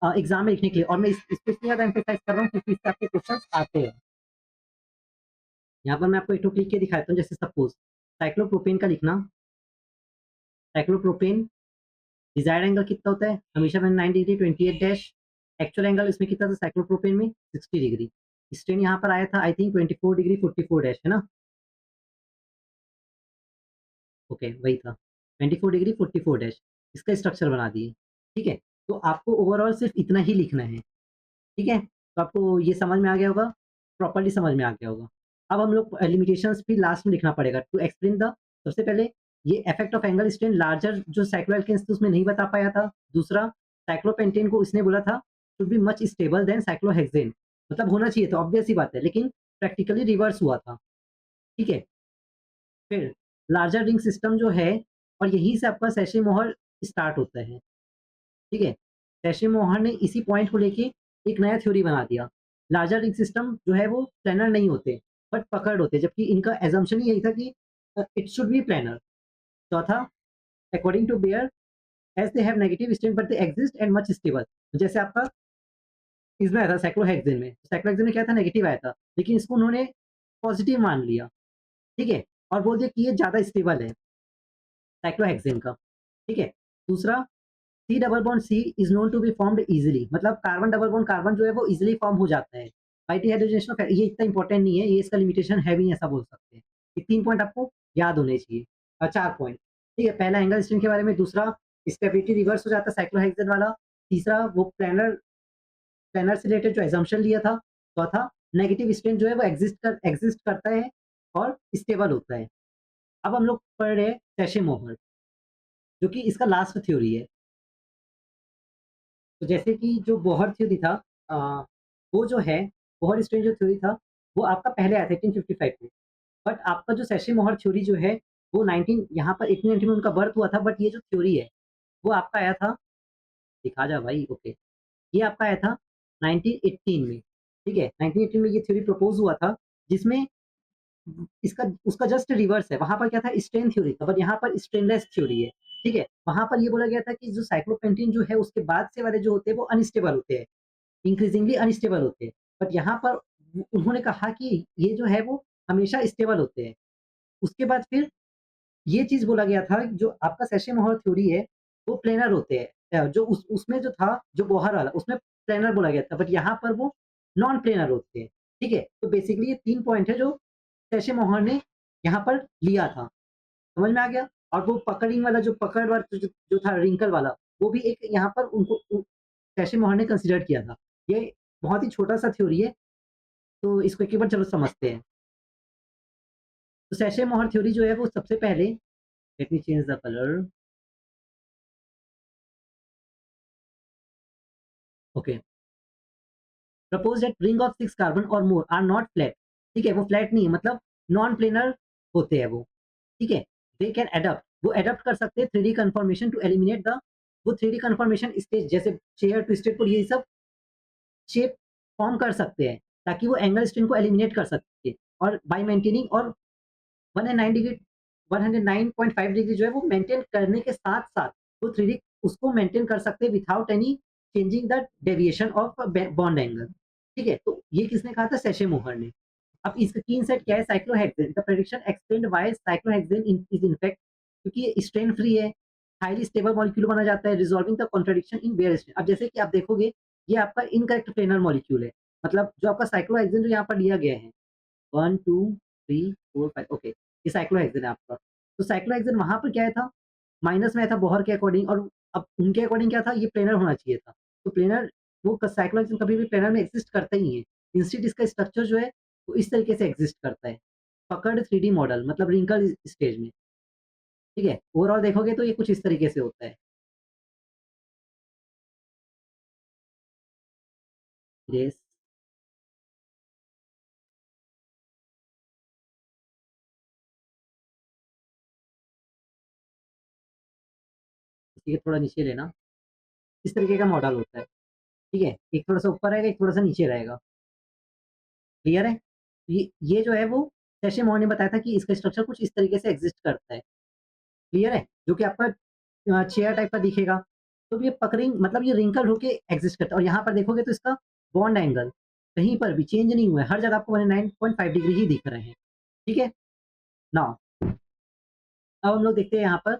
एग्जाम में लिखने के लिए। और मैं इसको इसलिए ज़्यादा एम्फेसाइज कर रहा हूँ क्योंकि इससे आपके क्वेश्चन आते हैं। यहाँ पर मैं आपको एक तो लिख के दिखाता हूँ, जैसे सपोज साइक्लोप्रोपेन का लिखना, साइक्लोप्रोपेन डिजायर्ड एंगल कितना होता है? हमेशा मैंने 9 डिग्री 28 डैश, एक्चुअल एंगल इसमें कितना था साइक्लोप्रोपेन में? 60 डिग्री। स्ट्रेन यहाँ पर आया था आई थिंक 24 डिग्री 44 डैश, है ना? ओके, वही था 24 डिग्री 44 डैश, इसका स्ट्रक्चर बना दिए, ठीक है? तो आपको ओवरऑल सिर्फ इतना ही लिखना है, ठीक है? तो आपको ये समझ में आ गया होगा, प्रॉपर्ली समझ में आ गया होगा। अब हम लोग लिमिटेशंस भी लास्ट में लिखना पड़ेगा टू एक्सप्लेन द, सबसे पहले ये effect of angle strain larger, जो साइक्लोएल्केन्स थे उसमें नहीं बता पाया था। दूसरा, साइक्लोपेंटेन को इसने बोला था should be much stable then cyclohexane, मतलब होना चाहिए था, ऑब्वियस सी बात है, लेकिन प्रैक्टिकली रिवर्स हुआ था, ठीक है? फिर लार्जर रिंग सिस्टम जो है, और यहीं से आपका सेशी मोहर स्टार्ट होता है, ठीक है? सेशी मोहर ने इसी पॉइंट को लेके एक नया थ्योरी बना दिया। लार्जर रिंग सिस्टम जो है वो प्लेनर नहीं होते, बट पकड़ होते हैं, जबकि इनका एजम्पशन ही यही था कि इट शुड बी प्लानर। चौथा, according to Baeyer as they have negative strength but they exist and much stable. जैसे आपका इसमें आया था साइक्लोहेक्सेन में, साइक्लोहेक्सेन में क्या था, नेगेटिव आया था, लेकिन इसको उन्होंने पॉजिटिव मान लिया, ठीक है, और बोल दिया कि ये ज़्यादा स्टेबल है साइक्लोहेक्सेन का, ठीक है। दूसरा, C double bond C is known to be formed easily, मतलब कार्बन डबल बॉन्ड कार्बन जो है वो इजीली फॉर्म हो जाता है बाय डिहाइड्रोजनेशन ऑफ, ये इतना इंपॉर्टेंट नहीं है, ये इसका लिमिटेशन है भी नहीं, ऐसा बोल सकते हैं। ये 3 पॉइंट आपको याद होने चाहिए, 4 पॉइंट, ठीक है। पहला एंगल स्ट्रेंथ के बारे में, दूसरा स्टेबिलिटी रिवर्स हो जाता है साइक्लोहेक्सेन वाला, तीसरा वो प्लानर प्लानर से रिलेटेड जो assumption लिया था, चौथा नेगेटिव स्ट्रेंथ जो है वो एग्जिस्ट करता है और स्टेबल होता है। अब हम लोग पढ़ रहे हैं सेशे-मोहर, जो कि इसका लास्ट थ्योरी है। तो जैसे कि जो बोहर थ्योरी था, अ, वो जो है, बोहर स्ट्रेंथ जो थ्योरी था, वो आपका पहले आया था 1855 में। बट आपका जो सेशे-मोहर थ्योरी जो है, वो 19 यहाँ पर 1890 में उनका बर्थ हुआ था, बट ये जो थ्योरी है, वो आपका आया था, दिखा जा भाई, ओके। ये आपका आया था 1918 में, ठीक है? 1918 में ये थ्योरी प्रपोज़ हुआ था, जिसमें इसका उसका जस्ट रिवर्स है। वहाँ पर क्या था, स्ट्रेन थ्योरी था, बट यहाँ पर स्ट्रेनलेस थ्योरी है, ठीक है? वहाँ पर ये बोला गया था कि जो साइक्लोपेंटेन जो है, उसके बाद से वाले जो होते हैं, वो अनस्टेबल होते हैं, इंक्रीजिंगली अनस्टेबल होते हैं। बट यहाँ पर उन्होंने कहा कि ये जो है, वो हमेशा स्टेबल होते हैं। उसके बाद फिर ये चीज़ बोला गया था, जो आपका सेशे-मोहर थ्योरी है, वो प्लेनर होते हैं। जो उसमें जो था, जो बोहर वाला, उसमें प्लेनर बोला गया था, बट यहाँ पर वो नॉन प्लेनर होते हैं, ठीक है? तो बेसिकली ये 3 पॉइंट है जो सेशे-मोहर ने यहाँ पर लिया था, समझ में आ गया? और वो पकड़िंग वाला, जो पकड़ वाला जो था रिंकल वाला, वो भी एक यहाँ पर उनको सेशे-मोहर ने कंसीडर किया था। ये बहुत ही छोटा-सा थ्योरी है, तो इसको एक बार चलो समझते हैं। तो सेशे-मोहर थ्योरी जो है, वो सबसे पहले, late me change the colour, okay. Propose that ring of 6 carbon और मोर आर नॉट फ्लैट, ठीक है, वो फ्लैट नहीं है, मतलब नॉन प्लेनर होते हैं वो, ठीक है। दे कैन एडप्ट, वो एडप्ट कर सकते हैं 3D conformation to eliminate the, वो 3D कन्फर्मेशन स्टेज, जैसे चेयर ट्विस्टेड पुल, ये सब शेप फॉर्म कर सकते हैं, ताकि वो एंगल स्ट्रेन को एलिमिनेट कर सके, और बाय मेंटेनिंग, और 109 डिग्री 109.5 डिग्री जो है वो मेंटेन करने के साथ-साथ वो 3D उसको मेंटेन कर सकते हैं without any changing the deviation of bond angle, ठीक है? तो ये किसने कहा था? सेशे-मोहर ने। अब इसका की इनसाइट क्या है? Cyclohexane, the prediction explained why cyclohexane is in fact, क्योंकि ये स्ट्रेन फ्री है, हाइली स्टेबल मॉलिक्यूल माना जाता है, resolving the contradiction in Baeyer strain. अब जैसे कि आप देखोगे, ये आपका इनकरेक्ट प्लेनर मॉलिक्यूल है, मतलब जो आपका साइक्लोहेक्सेन जो यहाँ पर लिया गया है, 1, 2, 3, 4, 5, ओके, ये साइक्लोहेक्सेन है आपका। तो साइक्लोहेक्सेन वहाँ पर क्या आया था? माइनस में आया था बोहर के अकॉर्डिंग, और अब उनके अकॉर्डिंग क्या था? ये प्लेनर होना चाहिए था। तो प्लेनर, वो साइक्लोहेक्सेन कभी भी प्लेनर में एक्सिस्ट करता ही नहीं है। इंस्टेड इसका स्ट्रक्चर जो है, वो इस तरीके से एक्सिस्ट करता है। पकड़ 3D मॉडल, मतलब रिंकल स्टेज में, ठीक है? ओवरऑल देखोगे तो ये कुछ इस तरीके से होता है। यस, इसी के थोड़ा नीचे लेना, इस तरीके का मॉडल होता है, ठीक है? एक थोड़ा-सा ऊपर रहेगा, एक थोड़ा-सा नीचे रहेगा। क्लियर है? ये जो है वो सेशे मोहर ने बताया था कि इसका स्ट्रक्चर कुछ इस तरीके से एग्ज़िस्ट करता है। क्लियर है? जो कि आपका चेयर टाइप का दिखेगा। तो ये पकड़िंग, मतलब ये रिंकल होके एग्ज़िस्ट करता है, और यहाँ पर देखोगे तो इसका बॉन्ड एंगल कहीं पर भी चेंज नहीं हुआ है। हर जगह आपको 109.5 डिग्री ही दिख रहे हैं। ठीक है? नाउ अब हम लोग देखते हैं यहाँ पर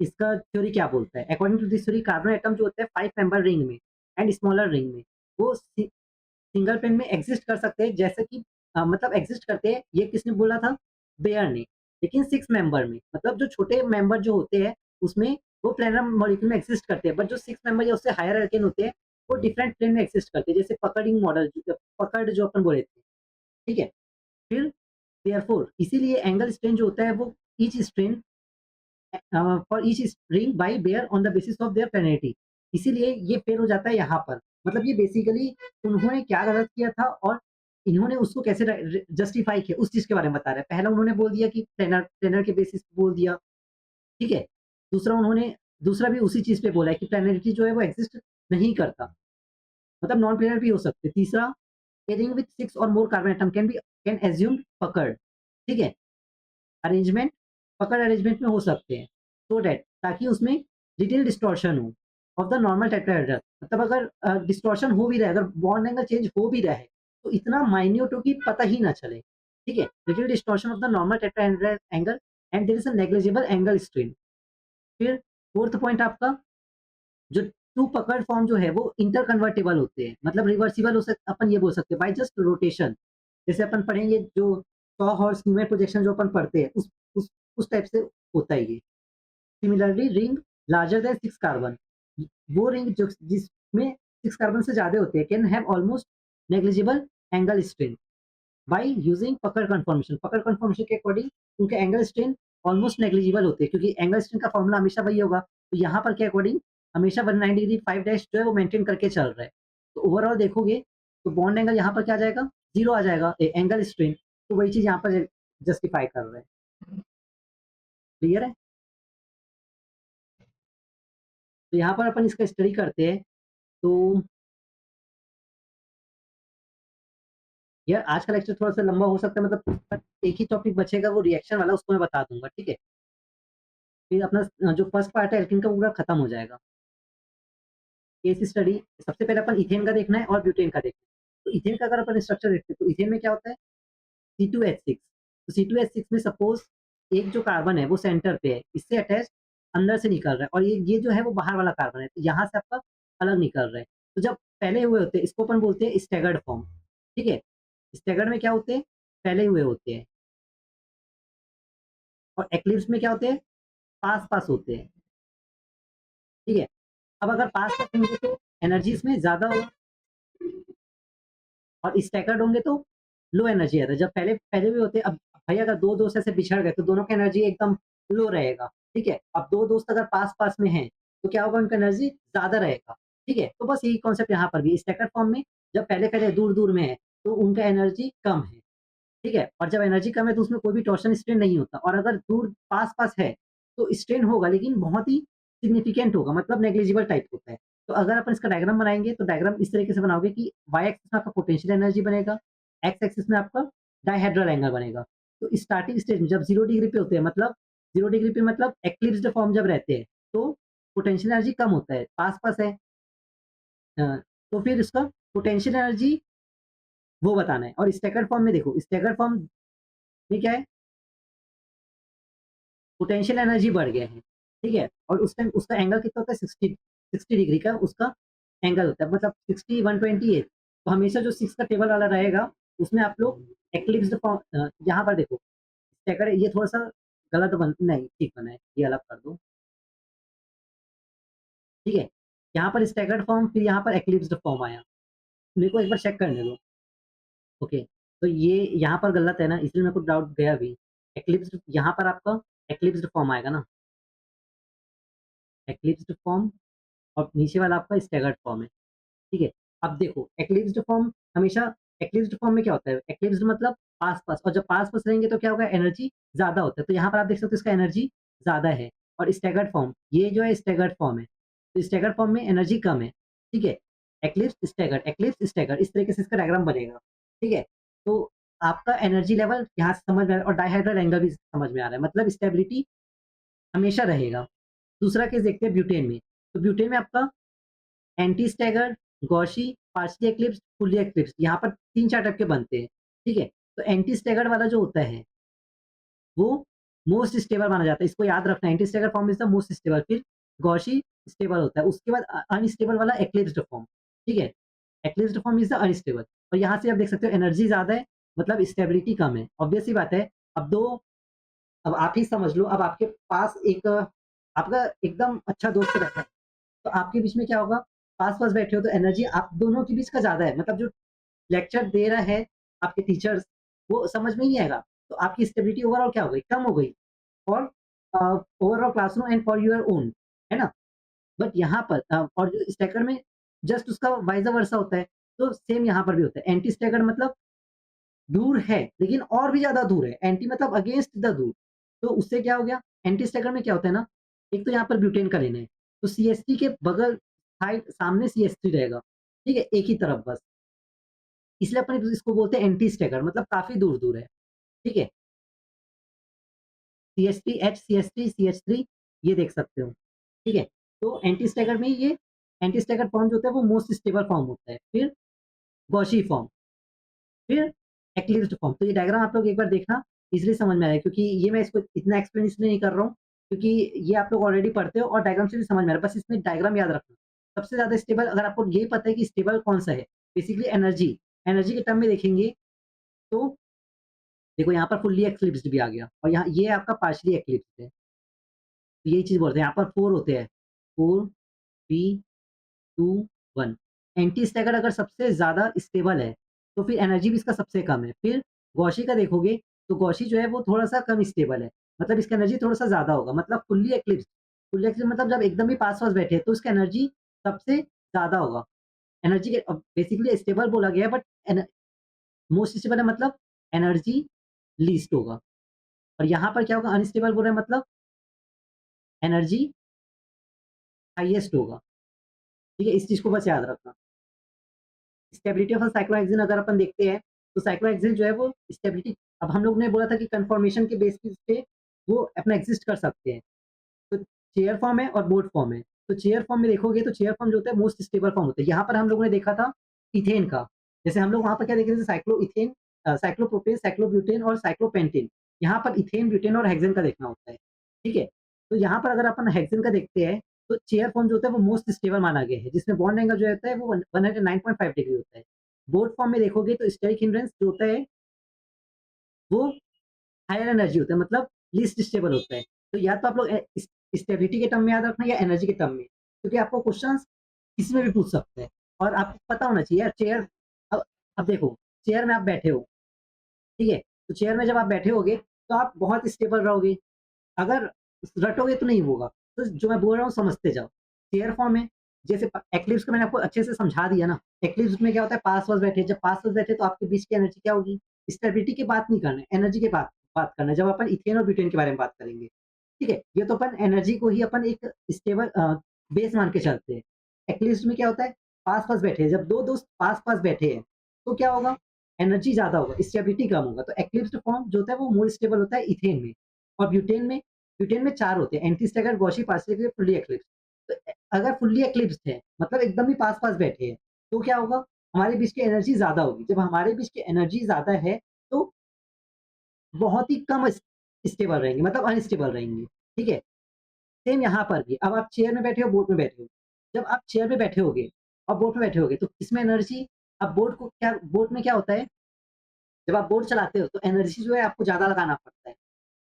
इसका थ्योरी क्या बोलता है। According to this theory, carbon atom जो होता है 5 मेंबर रिंग में एंड स्मॉलर रिंग में, वो सिंगल पेन में एग्जिस्ट कर सकते हैं, जैसे कि मतलब एग्जिस्ट करते हैं, ये किसने बोला था? बेयर ने। लेकिन 6 मेंबर में, मतलब जो छोटे मेंबर जो होते हैं, उसमें वो प्लैनर मॉलिक्यूल में एग्जिस्ट करते हैं, बट जो 6 मेंबर या उससे हायर अल्केन होते हैं, वो डिफरेंट प्लेन में एग्जिस्ट करते हैं, जैसे पकड़िंग मॉडल, पकड़ जो अपन बोले थे, ठीक है? फिर देयरफॉर इसीलिए एंगल स्ट्रेन जो होता है, वो each strain for each ring by Baeyer on the basis of their planarity, इसीलिए ये फेल हो जाता है यहाँ पर। मतलब ये बेसिकली उन्होंने क्या गलत किया था, और इन्होंने उसको कैसे जस्टिफाई किया, उस चीज के बारे में बता रहे हैं। पहला उन्होंने बोल दिया कि प्लेनर प्लेनर के बेसिस पे बोल दिया, ठीक है। दूसरा भी उसी चीज पे बोला है कि प्लेनरिटी जो है वो एग्जिस्ट नहीं करता, मतलब नॉन प्लेनर भी हो सकते। तीसरा, a ring with 6 or more carbon atom can be can assume पकड़, ठीक है? अरेंजमेंट पकड़ अरेंजमेंट में हो सकते हैं, सो दैट ताकि उसमें लिटिल डिस्टॉर्शन हो ऑफ द नॉर्मल टेट्राहेड्रल, मतलब अगर डिस्टॉर्शन हो भी रहा है, अगर बॉन्ड एंगल चेंज हो भी रहा है, तो इतना माइन्यूट हो कि पता ही ना चले, ठीक है? Little distortion of the normal tetrahedral angle and there is a negligible angle strain. फिर फोर्थ पॉइंट आपका, जो टू पकड़ फॉर्म जो है वो इंटर कन्वर्टेबल होते हैं, मतलब रिवर्सिबल हो सकते, अपन ये बोल सकते हैं बाय जस्ट रोटेशन। जैसे अपन पढ़ेंगे जो 100 हॉर्स ह्यूमन प्रोजेक्शन जो अपन पढ़ते हैं, उस टाइप से होता है ये। Similarly ring larger than 6 carbon, वो रिंग जो जिसमें 6 कार्बन से ज्यादा होते हैं, can have almost negligible angle strain by using पकड़ कन्फर्मेशन। पकड़ कन्फर्मेशन के अकॉर्डिंग उनके एंगल स्ट्रेन ऑलमोस्ट नेग्लिजिबल होते हैं, क्योंकि एंगल स्ट्रेन का फॉर्मूला हमेशा वही होगा। तो यहाँ पर के अकॉर्डिंग हमेशा 190 डिग्री 5 डैश जो है वो मेंटेन करके चल रहा है। तो ओवरऑल देखोगे तो बॉन्ड एंगल यहाँ पर क्या आ जाएगा, जीरो आ जाएगा एंगल स्ट्रेन। तो वही चीज यहाँ पर जस्टिफाई कर रहे हैं। क्लियर है? तो यहाँ पर अपन इसका स्टडी करते हैं। तो यार आज का लेक्चर थोड़ा सा लंबा हो सकता है, मतलब एक ही टॉपिक बचेगा वो रिएक्शन वाला, उसको मैं बता दूंगा, ठीक है? फिर अपना जो फर्स्ट पार्ट है एल्कीन का पूरा खत्म हो जाएगा। केस स्टडी, सबसे पहले अपन इथेन का देखना है और ब्यूटेन का देखना है। तो इथेन का अगर अपन स्ट्रक्चर देखते हैं तो इथेन में क्या होता है, C2H6। तो C2H6 में सपोज एक जो कार्बन है वो सेंटर पे है, इससे अटैच अंदर से निकल रहा है, और ये जो है वो बाहर वाला कार्बन है, तो यहाँ से आपका अलग निकल रहा है। तो जब फैले हुए होते हैं इसको अपन बोलते हैं स्टैगर्ड फॉर्म, ठीक है? स्टैगर्ड में क्या होते हैं, फैले हुए होते हैं, और एक्लिप्स में क्या होते हैं, पास पास होते हैं, ठीक है? अब अगर पास पास होंगे तो एनर्जी इसमें ज्यादा होगा, और स्टैगर्ड होंगे तो लो एनर्जी आता है। जब पहले पहले भी होते हैं, अब भाई अगर दो दोस्त ऐसे बिछड़ गए तो दोनों का एनर्जी एकदम लो रहेगा, ठीक है? अब दो दोस्त अगर पास पास में हैं तो क्या होगा, उनका एनर्जी ज्यादा रहेगा, ठीक है? तो बस यही कॉन्सेप्ट यहाँ पर भी स्टैगर्ड फॉर्म में, जब पहले पहले दूर दूर में है तो उनका एनर्जी कम है, ठीक है? और जब एनर्जी कम है तो उसमें कोई भी टॉर्शन स्ट्रेन नहीं होता, और अगर दूर पास पास है तो स्ट्रेन होगा, लेकिन बहुत ही सिग्निफिकेंट होगा, मतलब नेग्लिजिबल टाइप होता है। तो अगर अपन इसका डायग्राम बनाएंगे तो डायग्राम इस तरीके से बनाओगे कि वाई एक्सिस में आपका पोटेंशियल एनर्जी बनेगा, एक्स एक्सिस में आपका डायहेड्रल एंगल बनेगा। तो स्टार्टिंग स्टेज में जब 0 डिग्री पे होते हैं, मतलब 0 डिग्री पे मतलब एक्लिप्स्ड फॉर्म जब रहते हैं, तो पोटेंशियल एनर्जी कम होता है, पास पास है। अ, तो फिर इसका पोटेंशियल एनर्जी वो बताना है। और स्टैगर्ड फॉर्म में देखो, स्टैगर्ड फॉर्म में क्या है, पोटेंशियल एनर्जी बढ़ गया है, ठीक है? और उस टाइम उसका एंगल कितना होता है, 60 डिग्री का उसका एंगल होता है, मतलब 60 128। तो हमेशा जो 6 का टेबल वाला रहेगा उसमें आप लोग एक्लिप्स फॉर्म, यहाँ पर देखो स्टैगर, ये थोड़ा सा गलत बन, नहीं ठीक बना है, ये अलग कर दो, ठीक है? यहाँ पर स्टैगर्ड फॉर्म, फिर यहाँ पर एक्लिप्स्ड फॉर्म आया। मेरे को एक बार चेक करने दो। ओके, तो ये यहाँ पर गलत है ना, इसलिए मेरे को डाउट गया भी। एक्लिप्स्ड यहाँ पर आपका एक्लिप्स्ड फॉर्म आएगा ना, एक्लिप्स्ड फॉर्म, और नीचे वाला आपका स्टैगर्ड फॉर्म है, ठीक है? अब देखो एक्लिप्स्ड फॉर्म हमेशा, एक्लिप्स्ड फॉर्म में क्या होता है, एक्लिप्स्ड मतलब पास पास, और जब पास पास रहेंगे तो क्या होगा, एनर्जी ज्यादा होता है। तो यहाँ पर आप देख सकते हो इसका एनर्जी ज्यादा है। और स्टैगर्ड फॉर्म, ये जो है स्टैगर्ड फॉर्म है, तो स्टैगर्ड फॉर्म में एनर्जी कम है, ठीक है? एक्लिप्स स्टैगर्ड, इस तरीके से इसका डायग्राम बनेगा, ठीक है? तो आपका एनर्जी लेवल यहाँ से समझ में आ रहा है, और डायहाइड्रल एंगल भी समझ में आ रहा है, मतलब स्टेबिलिटी हमेशा रहेगा। दूसरा केस देखते हैं ब्यूटेन में। तो ब्यूटेन में आपका anti stagger, gauche, partially eclipse, fully eclipse, यहाँ पर 3-4 टाइप के बनते हैं, ठीक है? तो एंटी स्टैगर वाला जो होता है वो मोस्ट स्टेबल माना जाता है, इसको याद रखना, anti stagger form is the most stable. फिर गॉशी स्टेबल होता है, उसके बाद अनस्टेबल वाला एक्लिप्स्ड फॉर्म, ठीक है? एक्लिप्स्ड फॉर्म इज द अनस्टेबल। और यहाँ से आप देख सकते हो एनर्जी ज्यादा है, मतलब स्टेबिलिटी कम है, ऑब्वियस सी बात है। अब दो, अब आप ही समझ लो, अब आपके पास एक आपका एकदम अच्छा दोस्त रहता है, तो आपके बीच में क्या होगा, पास-पास बैठे हो तो एनर्जी आप दोनों के बीच का ज़्यादा है, मतलब जो लेक्चर दे रहा है आपके टीचर्स, वो समझ में ही नहीं आएगा, तो आपकी स्टेबिलिटी ओवरऑल क्या हो गई, कम हो गई, for overall classroom and for your own, है ना? बट यहाँ पर और जो स्टैकर में जस्ट उसका वाइस वर्सा होता है, तो सेम यहाँ पर भी होता है। एंटी स्टैगर मतलब दूर है, लेकिन और भी ज़्यादा दूर है, एंटी मतलब अगेंस्ट द दूर। तो उससे क्या हो गया, एंटी स्टैगर में क्या होता है ना, एक तो यहाँ पर ब्यूटेन का लेना है, तो सीएसटी के बगल साइड सामने सीएसटी रहेगा, ठीक है? एक ही तरफ बस। इसलिए अपन इसको बोलते हैं एंटी स्टैगर, मतलब काफ़ी दूर-दूर है, ठीक है? CH3, H, CH3, CH3 ये देख सकते हो, ठीक है? तो एंटी स्टैगर में ये एंटी स्टैगर फॉर्म जो होता है वो मोस्ट स्टेबल फॉर्म होता है। फिर गॉसी फॉर्म, फिर एक्लिप्स्ड फॉर्म। तो ये डायग्राम आप लोग एक बार देखना, ईज़िली समझ में आएगा, क्योंकि ये मैं इसको इतना एक्सप्लेन इसलिए नहीं कर रहा हूँ, क्योंकि ये आप लोग ऑलरेडी पढ़ते हो और डायग्राम से भी समझ में आ रहा है। बस इसमें डायग्राम याद रखना। सबसे ज़्यादा स्टेबल अगर आपको यही पता है कि स्टेबल कौन-सा है, बेसिकली एनर्जी, एनर्जी के टर्म में देखेंगे तो देखो यहाँ पर फुल्ली एक्लिप्स्ड भी आ गया और यहाँ ये आपका पार्शियली एक्लिप्स्ड है। तो यही चीज़ बोलते हैं, यहाँ पर 4 होते हैं, 4, 3, 2, 1। एंटी स्टैगर अगर सबसे ज़्यादा स्टेबल है, तो फिर एनर्जी भी इसका सबसे कम है। फिर गॉसी का देखोगे, तो गॉसी जो है वो थोड़ा-सा कम स्टेबल है, मतलब इसका एनर्जी थोड़ा-सा ज़्यादा होगा, मतलब फुल्ली एक्लिप्स मतलब जब एकदम ही पास-पास बैठे हैं, तो इसका एनर्जी सबसे ज़्यादा होगा। एनर्जी के बेसिकली स्टेबल बोला गया है, बट मोस्ट स्टेबल है मतलब एनर्जी लीस्ट होगा। और यहाँ पर क्या होगा, अनस्टेबल बोल रहे हैं मतलब एनर्जी हाईएस्ट होगा, ठीक है? इस चीज़ को बस याद रखना। स्टेबिलिटी ऑफ अ साइक्लोहेक्सेन अगर अपन देखते हैं, तो साइक्लोहेक्सेन जो है वो स्टेबिलिटी, अब हम लोग ने बोला था कि कन्फर्मेशन के बेसिस पे वो अपना एग्ज़िस्ट कर सकते हैं। तो चेयर फॉर्म है और बोट फॉर्म है। तो चेयर फॉर्म में देखोगे तो चेयर फॉर्म जो होता है मोस्ट स्टेबल फॉर्म होता है। यहाँ पर हम लोगों ने देखा था इथेन का। जैसे हम लोग वहाँ पर क्या देख रहे थे, साइक्लोइथेन, साइक्लोप्रोपेन, साइक्लोब्यूटेन और साइक्लोपेंटेन। यहाँ पर इथेन, ब्यूटेन और हेक्सेन का देखना होता है। ठीक है? तो यहाँ पर अगर अपन हेक्सेन का देखते हैं, तो चेयर फॉर्म जो होता है वो मोस्ट स्टेबल माना गया है, जिसमें बॉन्ड एंगल जो होता है वो 109.5 डिग्री होता है। बोट फॉर्म में देखोगे तो स्टेरिक हिंड्रेंस जो होता है वो हायर एनर्जी होता है, मतलब लीस्ट स्टेबल होता है। तो या तो आप लोग स्टेबिलिटी के टर्म में याद रखना या एनर्जी के टर्म में, क्योंकि आपको क्वेश्चंस किसी में भी पूछ सकते हैं और आपको पता होना चाहिए यार चेयर। अब अब देखो, चेयर में आप बैठे हो, ठीक है? तो चेयर में जब आप बैठे होगे तो आप बहुत स्टेबल रहोगे। अगर रटोगे तो नहीं होगा। तो जो मैं बोल रहा हूँ समझते जाओ। चेयर फॉर्म है, जैसे एक्लिप्स को मैंने आपको अच्छे से समझा दिया ना। एक्लिप्स में क्या होता है, पास-पास बैठे, जब पास-पास बैठे तो आपके बीच की एनर्जी क्या होगी? स्टेबिलिटी की बात नहीं करना है, एनर्जी की बात बात करना है, जब अपन इथेन और ब्यूटेन के बारे में बात करेंगे। ठीक है? ये तो अपन एनर्जी को ही अपन एक स्टेबल बेस मान के चलते हैं। एक्लिप्स में क्या होता है, पास-पास बैठे हैं, जब 2 दोस्त पास-पास बैठे हैं, तो क्या होगा? एनर्जी ज़्यादा होगा, स्टेबिलिटी कम होगा। तो एक्लिप्स्ड फॉर्म जो होता है वो मोर स्टेबल होता है इथेन में, और ब्यूटेन में 4 होते हैं, anti stagger, gauche, partial, fully eclipse. तो अगर फुल्ली एक्लिप्स्ड है, मतलब एकदम ही पास-पास बैठे हैं, तो क्या होगा? हमारे बीच की एनर्जी ज़्यादा होगी। जब हमारे बीच की एनर्जी ज़्यादा है, तो बहुत ही कम स्टेबल रहेंगे, मतलब अनस्टेबल रहेंगे, ठीक है? सेम यहाँ पर भी, अब आप चेयर में बैठे हो, बोट में बैठे हो। जब आप चेयर में बैठे होगे और बोट में बैठे होगे, तो इसमें एनर्जी, अब बोट में क्या होता है, जब आप बोट चलाते हो, तो एनर्जी जो है आपको ज़्यादा लगाना पड़ता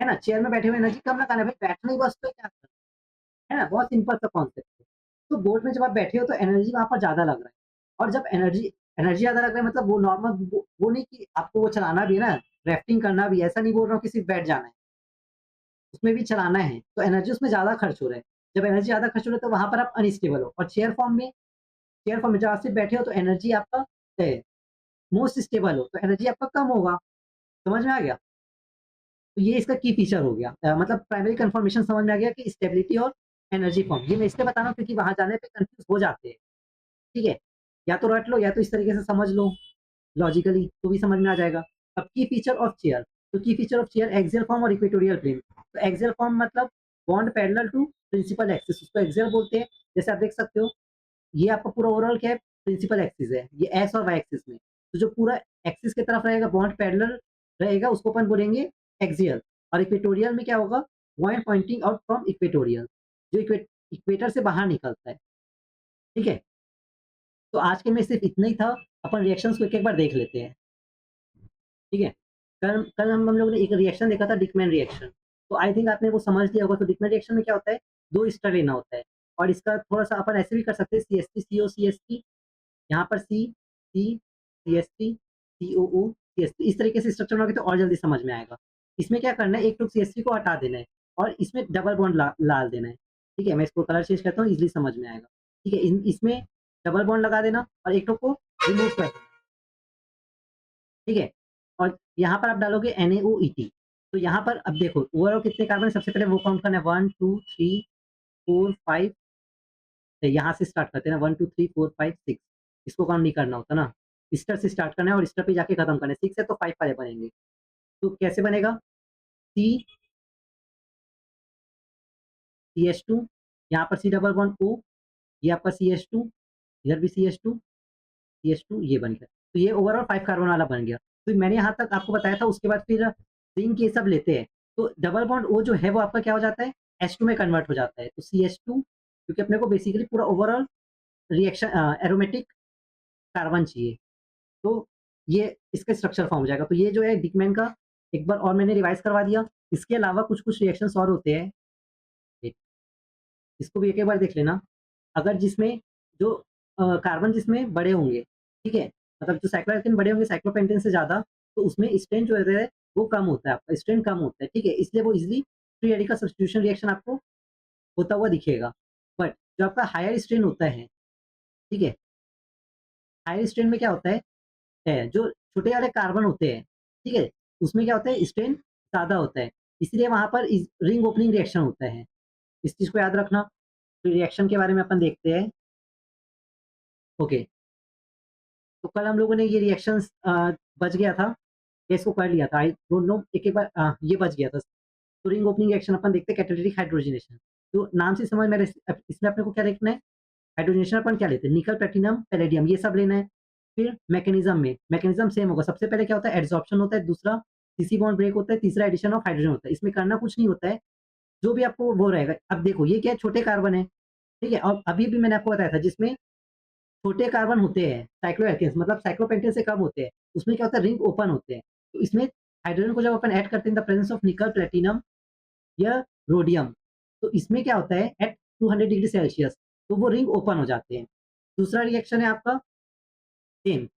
है ना? चेयर में बैठे हुए एनर्जी कम लगाना है, भाई बैठना ही बस तो है, क्या करना है ना? बहुत सिंपल सा कॉन्सेप्ट है। तो बोट में जब आप बैठे हो तो एनर्जी वहाँ पर ज़्यादा लग रहा है, और जब एनर्जी ज़्यादा लग रहा है, मतलब वो नॉर्मल, वो नहीं कि आपको वो चलाना भी है ना, राफ्टिंग करना भी है, ऐसा नहीं बोल रहा हूँ कि सिर्फ बैठ जाना है, उसमें भी चलाना है, तो एनर्जी उसमें ज़्यादा खर्च हो रहा है। जब एनर्जी ज़्यादा खर्च हो रहा है, तो वहाँ पर आप अनस्टेबल हो, और चेयर फॉर्म में जब आप सिर्फ बैठे हो तो एनर्जी आपका है, मोस्ट स्टेबल हो, तो एनर्जी आपका कम होगा। समझ में आ गया? तो ये इसका की फीचर हो गया, मतलब प्राइमरी कन्फर्मेशन समझ में आ गया कि स्टेबिलिटी और एनर्जी फॉर्म। ये मैं इसलिए बता रहा हूँ क्योंकि वहाँ जाने पे कन्फ्यूज़ हो जाते हैं, ठीक है? या तो रट लो या तो इस तरीके से समझ लो लॉजिकली, तो भी समझ में आ जाएगा। अब की फीचर ऑफ चेयर, तो key feature of chair axial form और इक्वेटोरियल प्लेन। तो एक्सियल फॉर्म मतलब bond parallel to principal axis, उसको एक्सियल बोलते हैं। जैसे आप देख सकते हो, ये आपका पूरा ओवरऑल क्या है, प्रिंसिपल एक्सिस है, ये एक्स और वाई एक्सिस में। तो जो पूरा एक्सिस की तरफ रहेगा, बॉन्ड पैरेलल रहेगा, उसको अपन बोलेंगे एक्सियल। और इक्वेटोरियल में क्या होगा, point pointing out from equatorial, जो इक्वेटर से बाहर निकलता है, ठीक है? तो आज के में सिर्फ इतना ही था, अपन रिएक्शंस को एक-एक बार देख लेते हैं, ठीक है? कल कल हम लोगों ने एक रिएक्शन देखा था, डिकमैन रिएक्शन, तो आई थिंक आपने वो समझ लिया होगा। तो डिकमैन रिएक्शन में क्या होता है, 2 एस्टर लेना होता है, और इसका थोड़ा-सा अपन ऐसे भी कर सकते हैं, CH3 CO CH3, यहाँ पर C CH3 COO CH3, इस तरीके से स्ट्रक्चर बनाओगे तो और जल्दी समझ में आएगा। इसमें क्या करना है, एक टुक CH3 को हटा देना है और इसमें डबल बॉन्ड डाल देना है, ठीक है? मैं इसको कलर चेंज करता हूँ, ईज़िली समझ में आएगा, ठीक है? इसमें डबल बॉन्ड लगा देना और एक टुक को रिमूव कर देना, ठीक है? और यहाँ पर आप डालोगे NaOET। तो यहाँ पर अब देखो ओवरऑल कितने कार्बन है, सबसे पहले वो काउंट करना है, 1 2 3 4 5, यहाँ से स्टार्ट करते हैं ना, 1 2 3 4 5 6, इसको काउंट नहीं करना होता ना। ईस्टर से स्टार्ट करना है और ईस्टर पे जाके खत्म करना है। 6 है तो 5 वाले बनेंगे। तो कैसे बनेगा? सी CH2, यहाँ पर C डबल बॉन्ड O, ये आपका CH2, इधर भी CH2, CH2 ये बन गया। तो ये ओवरऑल 5 कार्बन वाला बन गया। तो मैंने यहाँ तक आपको बताया था, उसके बाद फिर जिंक ये सब लेते हैं। तो डबल बॉन्ड O जो है वो आपका क्या हो जाता है? H2 में कन्वर्ट हो जाता है। तो CH2, क्योंकि अपने को बेसिकली पूरा ओवरऑल रिएक्शन एरोमेटिक कार्बन चाहिए। तो ये इसका स्ट्रक्चर फॉर्म हो जाएगा। तो ये जो है डिकमैन का एक बार और मैंने रिवाइज़ करवा दिया। इसके अलावा कुछ-कुछ रिएक्शंस और होते हैं। इसको भी एक-एक बार देख लेना। अगर जिसमें जो कार्बन जिसमें बड़े होंगे, ठीक है? मतलब जो साइक्लोहेक्सेन बड़े होंगे साइक्लोपेंटेन से ज़्यादा, तो उसमें स्ट्रेंथ जो है वो कम होता है आपका, स्ट्रेंथ कम होता है, ठीक है? इसलिए वो easily free radical substitution reaction आपको होता हुआ दिखेगा। बट जो आपका हायर स्ट्रेंथ होता है, ठीक है? हायर स्ट्रेंथ में क्या होता है जो छोटे वाले कार्बन होते हैं, ठीक है? उसमें क्या होता है स्ट्रेंथ ज़्यादा होता है। इसलिए वहाँ पर इस रिंग ओपनिंग रिएक्शन होता है। इस चीज़ को याद रखना। फिर रिएक्शन के बारे में अपन देखते हैं। ओके, तो कल हम लोगों ने ये रिएक्शंस बच गया था, या इसको कर लिया था, आई डोंट नो, एक-एक बार ये बच गया था। तो रिंग ओपनिंग रिएक्शन अपन देखते हैं, कैटालिटिक हाइड्रोजनेशन। तो नाम से समझ में आ रहा है इसमें अपने को क्या लिखना है? हाइड्रोजनेशन अपन क्या लेते हैं? निकल, प्लैटिनम, पैलेडियम ये सब लेना है। फिर मैकेनिज़्म सेम होगा। सबसे पहले क्या होता है? एडसॉर्प्शन होता है, दूसरा सीसी बॉन्ड ब्रेक होता है, तीसरा एडिशन ऑफ हाइड्रोजन होता है। इसमें करना कुछ नहीं होता है, जो भी आपको वो रहेगा। अब देखो ये क्या है? छोटे कार्बन है, ठीक है? और अभी भी मैंने आपको बताया था जिसमें छोटे कार्बन होते हैं, साइक्लोएल्केन्स मतलब साइक्लोपेंटेन से कम होते हैं, उसमें क्या होता है? रिंग ओपन होते हैं। तो इसमें हाइड्रोजन को जब अपन ऐड करते हैं इन द प्रेजेंस ऑफ निकल, प्लैटिनम या रोडियम, तो इसमें क्या होता है? एट 200 डिग्री सेल्सियस तो वो रिंग ओपन हो जाते हैं। दूसरा रिएक्शन है आपका सेम,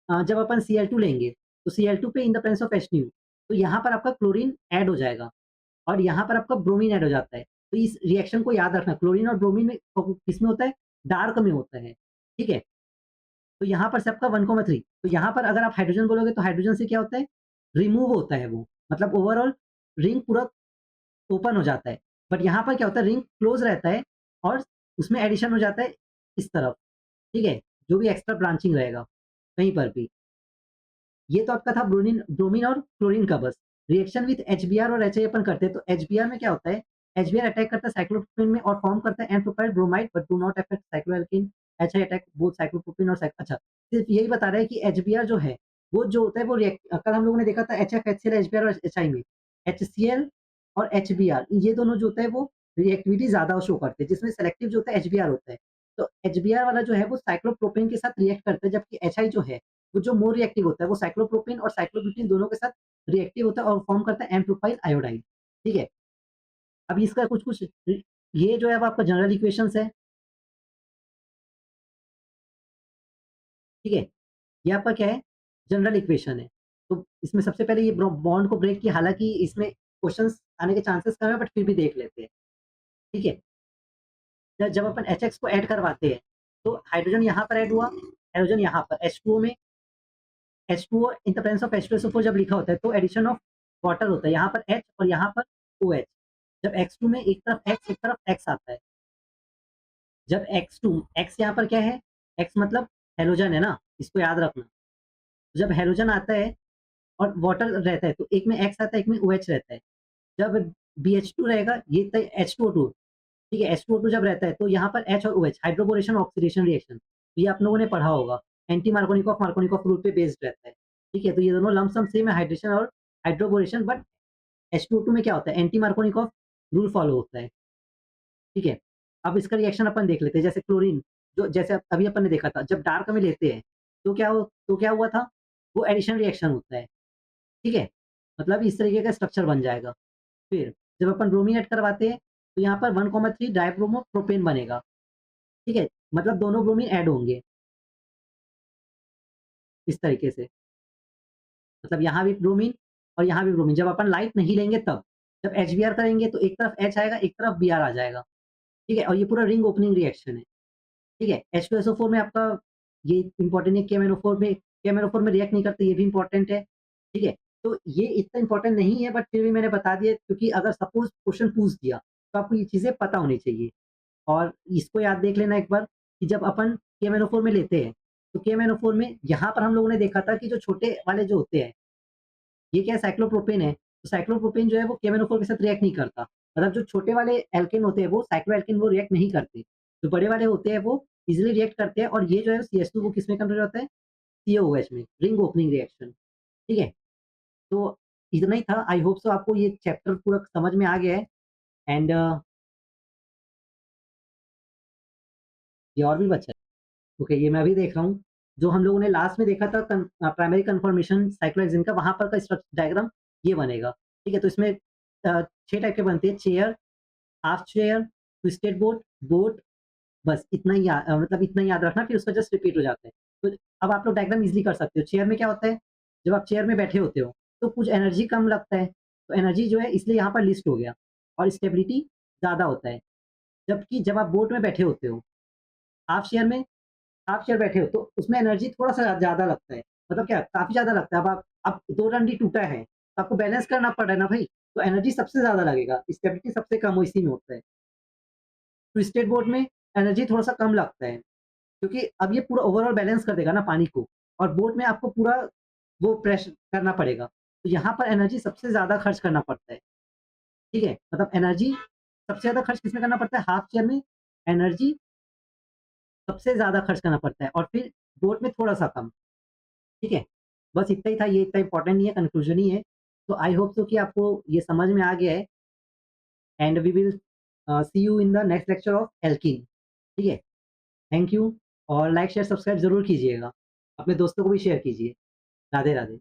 जब अपन Cl2 लेंगे, तो Cl2 पे in the presence of H2 तो यहाँ पर आपका क्लोरीन ऐड हो जाएगा और यहाँ पर आपका ब्रोमीन ऐड हो जाता है। तो इस रिएक्शन को याद रखना, क्लोरीन और ब्रोमीन में किसमें होता है? डार्क में होता है, ठीक है? तो यहाँ पर से आपका 1,3 तो यहाँ पर अगर आप हाइड्रोजन बोलोगे तो हाइड्रोजन से क्या होता है? रिमूव होता है वो, मतलब ओवरऑल रिंग पूरा ओपन हो जाता है। बट यहाँ पर क्या होता है? रिंग क्लोज़ रहता है और उसमें एडिशन हो जाता है इस तरफ, ठीक है? जो भी एक्स्ट्रा ब्रांचिंग रहेगा, कहीं पर भी। ये तो आपका था ब्रोमीन ब्रोमीन और क्लोरीन का बस। रिएक्शन विथ एचबीआर और एचआई अपन करते हैं, तो एचबीआर में क्या होता है? एचबीआर अटैक करता है साइक्लोप्रोपेन में और फॉर्म करता है n propyl bromide but do not affect cycloalkane. HI attack both cyclopropane और अच्छा, सिर्फ यही बता रहा है कि एचबीआर जो है, वो जो होता है वो रिएक्ट कल हम लोगों ने देखा था एचएफ, एचसीएल, एचबीआर और एचआई में। एचसीएल और एचबीआर ये दोनों जो होता है वो रिएक्टिविटी ज़्यादा शो करते हैं, जिसमें सेलेक्टिव जो होता है एचबीआर होता है। तो एचबीआर वाला जो है वो साइक्लोप्रोपेन के साथ रिएक्ट करता है, जबकि एचआई जो है वो जो मोर रिएक्टिव होता है वो साइक्लोप्रोपेन और साइक्लोब्यूटेन दोनों के साथ रिएक्टिव होता है और फॉर्म करता है एन प्रोपाइल आयोडाइड, ठीक है? अब इसका कुछ-कुछ ये जो है अब आपका जनरल इक्वेशंस है, ठीक है? ये आपका क्या है? जनरल इक्वेशन है। तो इसमें सबसे पहले ये बॉन्ड को ब्रेक किया, हालाँकि इसमें क्वेश्चन्स आने के चांसेस कम है बट फिर भी देख लेते हैं, ठीक है? जब अपन एचएक्स को ऐड करवाते हैं, तो हाइड्रोजन यहाँ पर ऐड हुआ, हाइड्रोजन यहाँ पर H2O में H2O in the presence of H2SO4 जब लिखा होता है तो एडिशन ऑफ वाटर होता है। यहाँ पर H और यहाँ पर OH। जब X2 में एक तरफ X एक तरफ X आता है। जब X2 X यहाँ पर क्या है? X मतलब हैलोजन है ना, इसको याद रखना। जब हैलोजन आता है और वाटर रहता है तो एक में X आता है, एक में OH रहता है। जब BH2 रहेगा ये तो H2O2, ठीक है? H2O2 जब रहता है तो यहाँ पर H और OH हाइड्रोबोरेशन ऑक्सीडेशन रिएक्शन, ये आप लोगों ने पढ़ा होगा। एंटी मार्कोनिकॉफ रूल पे बेस्ड रहता है, ठीक है? तो ये दोनों लम्प सम सेम है, हाइड्रेशन और हाइड्रोबोरेशन, बट H2O2 में क्या होता है? एंटी मार्कोनिकॉफ रूल फॉलो होता है, ठीक है? अब इसका रिएक्शन अपन देख लेते हैं, जैसे क्लोरीन जो जैसे अभी अपन ने देखा था, जब डार्क में लेते हैं तो क्या हुआ था? वो एडिशन रिएक्शन होता है, ठीक है? मतलब इस तरीके का स्ट्रक्चर बन जाएगा। फिर जब अपन ब्रोमीन ऐड करवाते हैं तो यहाँ पर 1,3 डाइब्रोमो प्रोपेन बनेगा, ठीक है? मतलब दोनों ब्रोमीन ऐड होंगे इस तरीके से। मतलब यहाँ भी ब्रोमीन और यहाँ भी ब्रोमीन, जब अपन लाइट नहीं लेंगे तब। जब एचबीआर करेंगे तो एक तरफ H आएगा, एक तरफ Br आ जाएगा, ठीक है? और ये पूरा रिंग ओपनिंग रिएक्शन है, ठीक है? H2SO4 में आपका ये इम्पोर्टेंट है, KMnO4 में रिएक्ट नहीं करते, ये भी इम्पोर्टेंट है, ठीक है? तो ये इतना इम्पोर्टेंट नहीं है बट फिर भी मैंने बता दिया क्योंकि अगर सपोज़ क्वेश्चन पूछ दिया, तो आपको ये चीज़ें पता होनी चाहिए। और इसको याद देख लेना एक बार कि जब अपन KMnO4 में लेते हैं तो KMnO4 में यहाँ पर हम लोगों ने देखा था कि जो छोटे वाले जो होते हैं, ये क्या है साइक्लोप्रोपेन है, तो साइक्लोप्रोपेन जो है वो KMnO4 के साथ रिएक्ट नहीं करता। मतलब जो छोटे वाले एल्केन होते हैं वो साइक्लोएल्केन वो रिएक्ट नहीं करते। जो बड़े वाले होते हैं वो ईज़िली रिएक्ट करते हैं और ये जो है CH2 वो किसमें कन्वर्ट होता है? COOH में, रिंग ओपनिंग रिएक्शन, ठीक है? तो इतना ही था, आई होप सो आपको ये चैप्टर पूरा समझ में आ गया है एंड ये और भी बचा है। ओके, ये मैं अभी देख रहा हूँ। जो हम लोगों ने लास्ट में देखा था प्राइमरी कन्फर्मेशन साइक्लोहेक्सेन का, वहाँ पर का स्ट्रक्चर डायग्राम ये बनेगा। ठीक है? तो इसमें 6 टाइप के बनते हैं, chair, half chair, twisted boat, boat, बस इतना ही मतलब इतना ही याद रखना, फिर उसका जस्ट रिपीट हो जाता है। तो अब आप लोग डायग्राम ईज़िली कर सकते हो। चेयर में क्या होता है, जब आप चेयर में बैठे होते हो, तो कुछ एनर्जी कम लगता है, तो एनर्जी जो है इसलिए यहाँ पर लिस्ट हो गया और स्टेबिलिटी ज़्यादा होता है। जबकि जब आप बोट में बैठे होते हो, हाफ चेयर में हाफ चेयर बैठे हो, तो उसमें एनर्जी थोड़ा-सा ज़्यादा लगता है। मतलब क्या काफ़ी ज़्यादा लगता है। अब 2 डंडी टूटा है, तो आपको बैलेंस करना पड़ रहा है ना भई, तो एनर्जी सबसे ज़्यादा लगेगा, स्टेबिलिटी सबसे कम हो इसी में होता है। ट्विस्टेड बोट में एनर्जी थोड़ा-सा कम लगता है, क्योंकि अब ये पूरा ओवरऑल बैलेंस कर देगा ना पानी को और बोट में आपको पूरा वो प्रेश करना पड़ेगा। तो यहाँ पर एनर्जी सबसे ज़्यादा खर्च करना पड़ता है, ठीक है? मतलब एनर्जी सबसे ज़्यादा खर्च किसमें करना पड़ता है? हाफ चेयर में एनर्जी सबसे ज़्यादा खर्च करना पड़ता है और फिर बोट में थोड़ा-सा कम। ठीक है? बस इतना ही था, ये इतना इम्पोर्टेंट नहीं है, कन्क्लूज़न ही है। तो आई होप सो कि आपको ये समझ में आ गया है and we will see you in the next lecture of alkene. ठीक है? थैंक यू और लाइक, शेयर, सब्सक्राइब ज़रूर कीजिएगा। अपने दोस्तों को भी शेयर कीजिए। राधे, राधे।